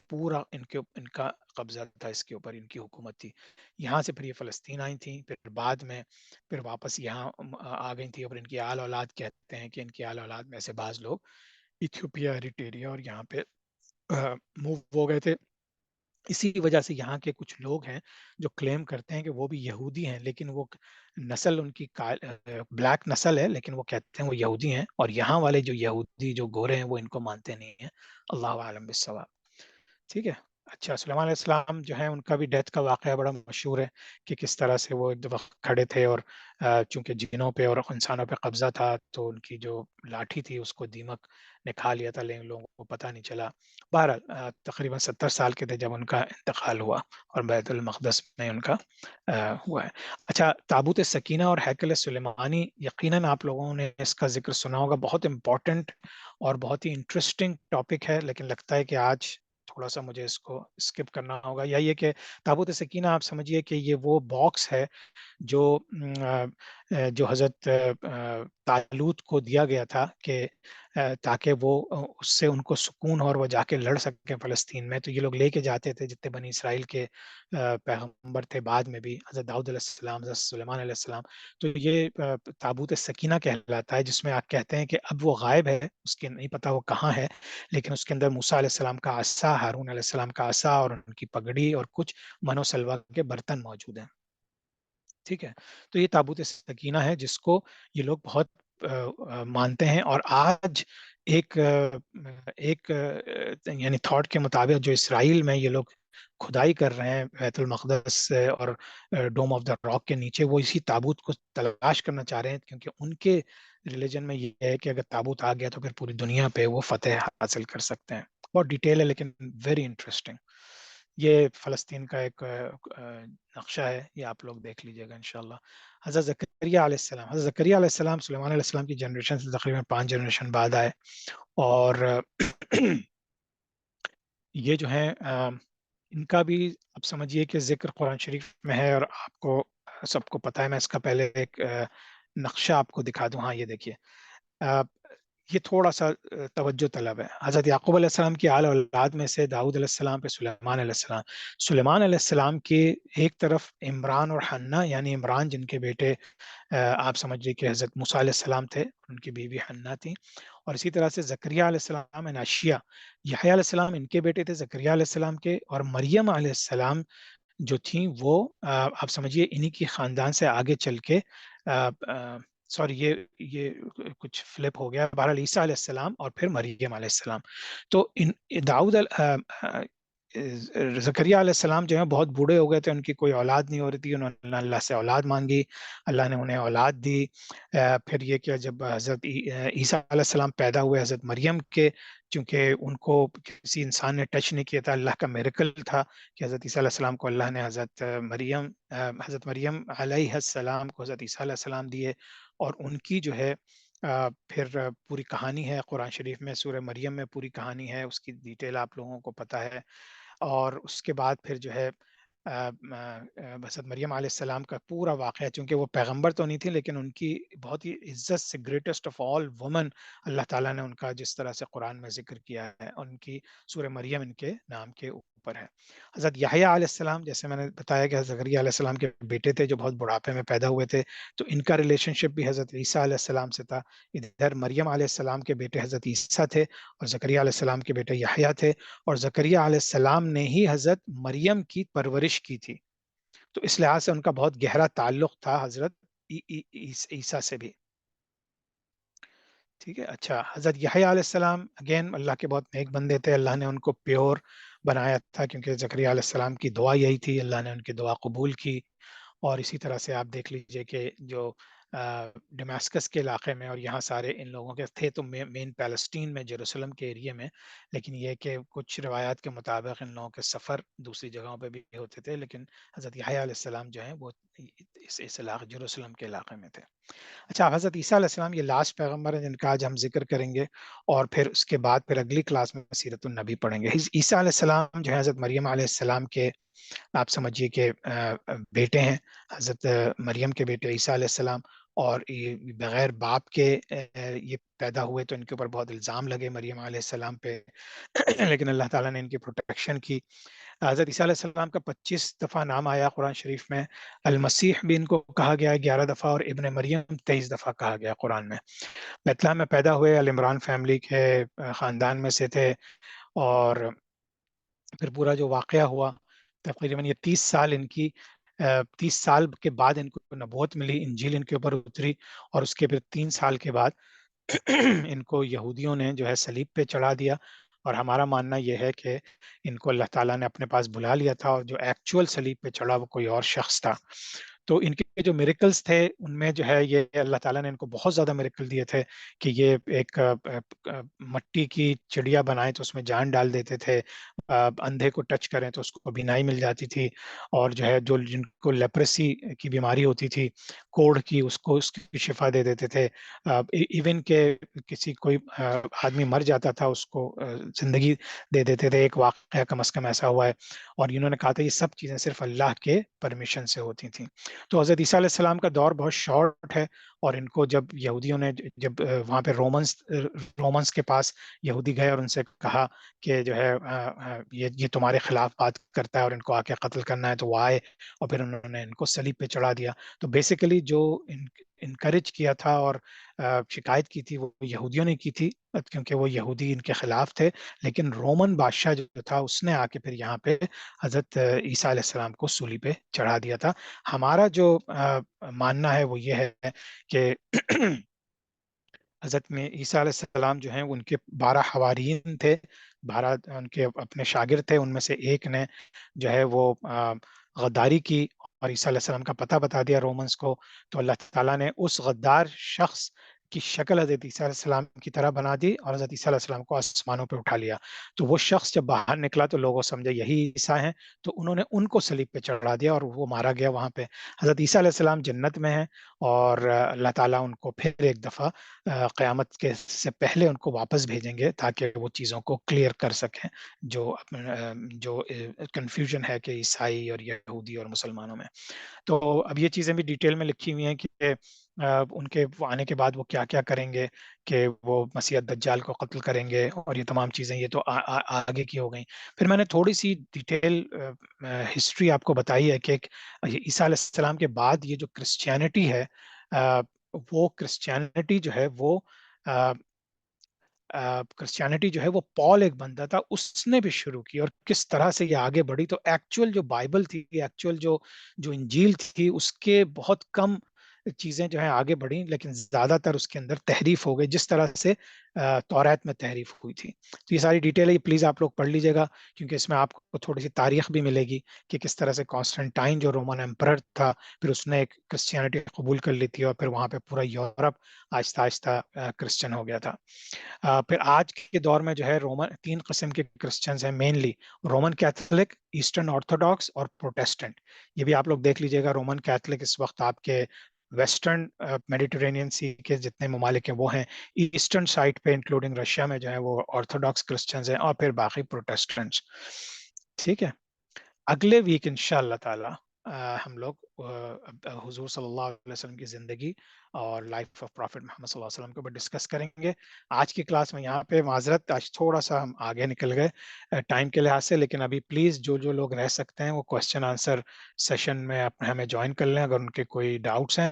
پورا ان کا قبضہ تھا اس کے اوپر، ان کی حکومت تھی. یہاں سے پھر یہ فلسطین آئی تھیں، پھر بعد میں پھر واپس یہاں آ گئی تھی. اور ان کی آل اولاد کہتے ہیں کہ ان کی آل اولاد میں سے بعض لوگ ایتھیوپیا، ایریٹریا اور یہاں پہ موو ہو گئے تھے. اسی وجہ سے یہاں کے کچھ لوگ ہیں جو کلیم کرتے ہیں کہ وہ بھی یہودی ہیں، لیکن وہ نسل ان کی بلیک نسل ہے، لیکن وہ کہتے ہیں وہ یہودی ہیں، اور یہاں والے جو یہودی جو گورے ہیں وہ ان کو مانتے نہیں ہیں۔ اللہ عالم بالصواب۔ ٹھیک ہے۔ اچھا، سلیمان علیہ السلام جو ہے ان کا بھی ڈیتھ کا واقعہ بڑا مشہور ہے کہ کس طرح سے وہ ایک وقت کھڑے تھے، اور چونکہ جنوں پہ اور انسانوں پہ قبضہ تھا تو ان کی جو لاٹھی تھی اس کو دیمک نے کھا لیا تھا، لیکن لوگوں کو پتہ نہیں چلا۔ بہرحال تقریباً 70 سال کے تھے جب ان کا انتقال ہوا، اور بیت المقدس میں ان کا ہوا ہے۔ اچھا، تابوت سکینہ اور ہیکل سلیمانی، یقیناً آپ لوگوں نے اس کا ذکر سنا ہوگا، بہت امپورٹنٹ اور بہت ہی انٹرسٹنگ ٹاپک ہے، لیکن لگتا ہے کہ آج تھوڑا سا مجھے اس کو اسکپ کرنا ہوگا۔ یا یہ کہ تابوت سکینہ آپ سمجھیے کہ یہ وہ باکس ہے جو جو حضرت طالوت کو دیا گیا تھا کہ تاکہ وہ اس سے ان کو سکون ہو اور وہ جا کے لڑ سکیں فلسطین میں، تو یہ لوگ لے کے جاتے تھے جتنے بنی اسرائیل کے پیغمبر تھے، بعد میں بھی حضرت داؤد علیہ السلام، حضرت سلیمان علیہ السلام۔ تو یہ تابوت سکینہ کہلاتا ہے، جس میں آپ کہتے ہیں کہ اب وہ غائب ہے، اس کے نہیں پتا وہ کہاں ہے، لیکن اس کے اندر موسیٰ علیہ السلام کا عصا، ہارون علیہ السلام کا عصا اور ان کی پگڑی اور کچھ من و سلوا کے برتن موجود ہیں۔ ٹھیک ہے، تو یہ تابوت سکینہ ہے جس کو یہ لوگ بہت مانتے ہیں، اور آج ایک یعنی تھاٹ کے مطابق جو اسرائیل میں یہ لوگ کھدائی کر رہے ہیں بیت المقدس سے اور ڈوم آف دا راک کے نیچے، وہ اسی تابوت کو تلاش کرنا چاہ رہے ہیں، کیونکہ ان کے ریلیجن میں یہ ہے کہ اگر تابوت آ گیا تو پھر پوری دنیا پہ وہ فتح حاصل کر سکتے ہیں۔ بہت ڈیٹیل ہے لیکن ویری انٹرسٹنگ۔ یہ فلسطین کا ایک نقشہ ہے، یہ آپ لوگ دیکھ لیجئے گا انشاءاللہ۔ حضرت زکریا علیہ السلام، حضرت زکریا علیہ السلام سلیمان علیہ السلام کی جنریشن سے تقریباً 5 جنریشن بعد آئے، اور یہ جو ہیں ان کا بھی اب سمجھیے کہ ذکر قرآن شریف میں ہے، اور آپ کو سب کو پتہ ہے۔ میں اس کا پہلے ایک نقشہ آپ کو دکھا دوں۔ ہاں، یہ دیکھیے، یہ تھوڑا سا توجہ طلب ہے۔ حضرت یعقوب علیہ السلام کی آل اولاد میں سے داؤد علیہ السلام پہ سلیمان علیہ السلام، سلیمان علیہ السلام کی ایک طرف عمران اور حنہ، یعنی عمران جن کے بیٹے آپ سمجھ لیجیے کہ حضرت موسیٰ علیہ السلام تھے، ان کی بیوی حنہ تھی، اور اسی طرح سے زکریا علیہ السلام اینڈ اشیا، یحییٰ علیہ السلام ان کے بیٹے تھے زکریا علیہ السلام کے، اور مریم علیہ السلام جو تھیں وہ آپ سمجھیے انہی کی خاندان سے آگے چل کے سوری یہ کچھ فلپ ہو گیا، بہرحال عیسیٰ علیہ السلام اور پھر مریم علیہ السلام۔ تو داؤد زکریا علیہ السلام جو ہیں بہت بوڑھے ہو گئے تھے، ان کی کوئی اولاد نہیں ہو رہی تھی، انہوں نے اللہ سے اولاد مانگی، اللہ نے انہیں اولاد دی۔ پھر یہ کہ جب حضرت عیسیٰ علیہ السلام پیدا ہوئے حضرت مریم کے، چونکہ ان کو کسی انسان نے ٹچ نہیں کیا تھا، اللہ کا میریکل تھا کہ حضرت عیسیٰ علیہ السلام کو اللہ نے حضرت مریم علیہ السلام کو حضرت عیسیٰ علیہ السلام دیے، اور ان کی جو ہے پھر پوری کہانی ہے قرآن شریف میں، سورہ مریم میں پوری کہانی ہے، اس کی ڈیٹیل آپ لوگوں کو پتہ ہے۔ اور اس کے بعد پھر جو ہے حضرت مریم علیہ السلام کا پورا واقعہ، چونکہ وہ پیغمبر تو نہیں تھی لیکن ان کی بہت ہی عزت سے گریٹسٹ آف آل وومن اللہ تعالیٰ نے ان کا جس طرح سے قرآن میں ذکر کیا ہے، ان کی سورہ مریم ان کے نام کے اوپر ہے۔ حضرت یحییٰ علیہ السلام، جیسے میں نے بتایا کہ حضرت زکریا علیہ السلام کے بیٹے تھے جو بہت بڑھاپے میں پیدا ہوئے تھے، تو ان کا ریلیشن شپ بھی حضرت عیسیٰ علیہ السلام سے تھا۔ ادھر مریم علیہ السلام کے بیٹے حضرت عیسیٰ تھے، اور زکریا علیہ السلام کے بیٹے یحییٰ تھے، اور زکریا علیہ السلام نے ہی حضرت مریم کی پرورش کی تھی، تو اس لحاظ سے ان کا بہت گہرا تعلق تھا حضرت عیسیٰ سے بھی۔ ٹھیک ہے، اچھا، حضرت یحییٰ علیہ السلام اگین اللہ کے بہت نیک بندے تھے، اللہ نے ان کو پیور بنایا تھا، کیونکہ زکریا علیہ السلام کی دعا یہی تھی، اللہ نے ان کی دعا قبول کی۔ اور اسی طرح سے آپ دیکھ لیجئے کہ جو ڈیماسکس کے علاقے میں، اور یہاں سارے ان لوگوں کے تھے تو مین پیلسٹین میں، جیروسلم کے ایریے میں، لیکن یہ کہ کچھ روایات کے مطابق ان لوگوں کے سفر دوسری جگہوں پہ بھی ہوتے تھے، لیکن حضرت یحییٰ علیہ السلام جو ہیں وہ اس علاقے جیروسلم کے علاقے میں تھے۔ اچھا، حضرت عیسیٰ علیہ السلام یہ لاسٹ پیغمبر ہیں جن کا آج ہم ذکر کریں گے، اور پھر اس کے بعد پھر اگلی کلاس میں سیرت النبی پڑھیں گے۔ عیسیٰ علیہ السلام جو ہے حضرت مریم علیہ السلام کے آپ سمجھیے کہ بیٹے ہیں، حضرت مریم کے بیٹے عیسیٰ علیہ السلام، اور یہ بغیر باپ کے یہ پیدا ہوئے، تو ان کے اوپر بہت الزام لگے مریم علیہ السلام پہ لیکن اللہ تعالیٰ نے ان کی پروٹیکشن کی۔ حضرت عیسیٰ علیہ السلام کا 25 دفعہ نام آیا قرآن شریف میں، المسیح بھی ان کو کہا گیا ہے 11 دفعہ، اور ابن مریم 23 دفعہ کہا گیا قرآن میں۔ بیت لحم میں پیدا ہوئے، ال عمران فیملی کے خاندان میں سے تھے، اور پھر پورا جو واقعہ ہوا تقریباً یہ 30 سال ان کی 30 سال کے بعد ان کو نبوت ملی، انجیل ان کے اوپر اتری، اور اس کے پھر 3 سال کے بعد ان کو یہودیوں نے جو ہے صلیب پہ چڑھا دیا. اور ہمارا ماننا یہ ہے کہ ان کو اللہ تعالیٰ نے اپنے پاس بلا لیا تھا، اور جو ایکچوئل صلیب پہ چڑھا وہ کوئی اور شخص تھا. تو ان کے جو میریکلز تھے ان میں جو ہے یہ اللہ تعالیٰ نے ان کو بہت زیادہ میریکل دیے تھے کہ یہ ایک مٹی کی چڑیا بنائے تو اس میں جان ڈال دیتے تھے، اندھے کو ٹچ کریں تو اس کو بینائی مل جاتی تھی، اور جو ہے جو جن کو لیپریسی کی بیماری ہوتی تھی، کوڑھ کی، اس کو اس کی شفا دے دیتے تھے. ایون کہ کسی کوئی آدمی مر جاتا تھا اس کو زندگی دے دیتے تھے. ایک واقعہ کم از کم ایسا ہوا ہے، اور انہوں نے کہا تھا یہ سب چیزیں صرف اللہ کے پرمیشن سے ہوتی تھیں. تو حضرت عیسیٰ علیہ السلام کا دور بہت شارٹ ہے، اور ان کو جب یہودیوں نے جب وہاں پہ رومنس کے پاس یہودی گئے اور ان سے کہا کہ جو ہے یہ تمہارے خلاف بات کرتا ہے اور ان کو آ کے قتل کرنا ہے، تو وہ آئے اور پھر انہوں نے ان کو صلیب پہ چڑھا دیا. تو بیسیکلی جو انکریج کیا تھا اور شکایت کی تھی وہ یہودیوں نے کی تھی، کیونکہ وہ یہودی ان کے خلاف تھے. لیکن رومن بادشاہ جو تھا اس نے آ کے پھر یہاں پہ حضرت عیسیٰ علیہ السلام کو صلیب پہ چڑھا دیا تھا. ہمارا جو ماننا ہے وہ یہ ہے کہ حضرت میں عیسیٰ علیہ السلام جو ہیں ان کے 12 حواریین تھے، 12 ان کے اپنے شاگرد تھے. ان میں سے ایک نے جو ہے وہ غداری کی اور عیسیٰ علیہ السلام کا پتہ بتا دیا رومنس کو. تو اللہ تعالیٰ نے اس غدار شخص کی شکل حضرت عیسیٰ علیہ السلام کی طرح بنا دی اور حضرت عیسیٰ علیہ السلام کو آسمانوں پہ اٹھا لیا. تو وہ شخص جب باہر نکلا تو لوگوں سمجھے یہی عیسیٰ ہیں، تو انہوں نے ان کو صلیب پہ چڑھا دیا اور وہ مارا گیا وہاں پہ. حضرت عیسیٰ علیہ السلام جنت میں ہیں، اور اللہ تعالیٰ ان کو پھر ایک دفعہ قیامت کے سے پہلے ان کو واپس بھیجیں گے تاکہ وہ چیزوں کو کلیئر کر سکیں جو کنفیوژن ہے کہ عیسائی اور یہودی اور مسلمانوں میں. تو اب یہ چیزیں بھی ڈیٹیل میں لکھی ہوئی ہیں کہ ان کے آنے کے بعد وہ کیا کیا کریں گے، کہ وہ مسیح دجال کو قتل کریں گے، اور یہ تمام چیزیں یہ تو آگے کی ہو گئیں. پھر میں نے تھوڑی سی ڈیٹیل ہسٹری آپ کو بتائی ہے کہ عیسیٰ علیہ السلام کے بعد یہ جو کرسچینٹی ہے، وہ کرسچینٹی جو ہے وہ کرسچینٹی جو ہے وہ پال ایک بندہ تھا اس نے بھی شروع کی، اور کس طرح سے یہ آگے بڑھی. تو ایکچوئل جو بائبل تھی، ایکچوئل جو انجیل تھی، اس کے بہت کم چیزیں جو ہیں آگے بڑھیں، لیکن زیادہ تر اس کے اندر تحریف ہو گئی، جس طرح سے توریت میں تحریف ہوئی تھی. تو یہ ساری ڈیٹیل ہے، یہ پلیز آپ لوگ پڑھ لیجیے گا، کیونکہ اس میں آپ کو تھوڑی سی تاریخ بھی ملے گی کہ کس طرح سے کانسٹنٹائن جو رومن ایمپرر تھا پھر اس نے ایک کرسچینٹی قبول کر لی تھی، اور پھر وہاں پہ پورا یورپ آہستہ آہستہ کرسچن ہو گیا تھا. پھر آج کے دور میں جو ہے رومن 3 قسم کے کرسچنز ہیں mainly: Roman Catholic, eastern orthodox اور پروٹیسٹنٹ. یہ بھی آپ لوگ دیکھ لیجیے گا. رومن کیتھولک اس وقت آپ کے ویسٹرن میڈیٹرینین سی کے جتنے ممالک ہیں وہ ہیں، ایسٹرن سائڈ پہ انکلوڈنگ رشیا میں جو ہے وہ آرتھوڈاکس کرسچنز ہیں، اور پھر باقی پروٹیسٹنٹس. ٹھیک ہے، اگلے ویک انشاءاللہ تعالی ہم لوگ حضور صلی اللہ علیہ وسلم کی زندگی اور لائف آف پروفٹ محمد صلی اللہ علیہ وسلم کے اوپر ڈسکس کریں گے. آج کی کلاس میں یہاں پہ معذرت، آج تھوڑا سا ہم آگے نکل گئے ٹائم کے لحاظ سے، لیکن ابھی پلیز جو لوگ رہ سکتے ہیں وہ کوسچن آنسر سیشن میں ہمیں جوائن کر لیں اگر ان کے کوئی ڈاؤٹس ہیں،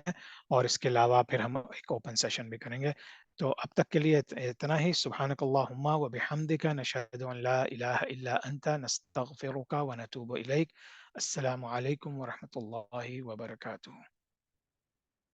اور اس کے علاوہ پھر ہم ایک اوپن سیشن بھی کریں گے. تو اب تک کے لیے اتنا ہی. سبحانک اللہم و بحمدک، نشہد ان لا الہ الا انت، نستغفرک و نتوب الیک. السلام علیکم ورحمۃ اللہ وبرکاتہ.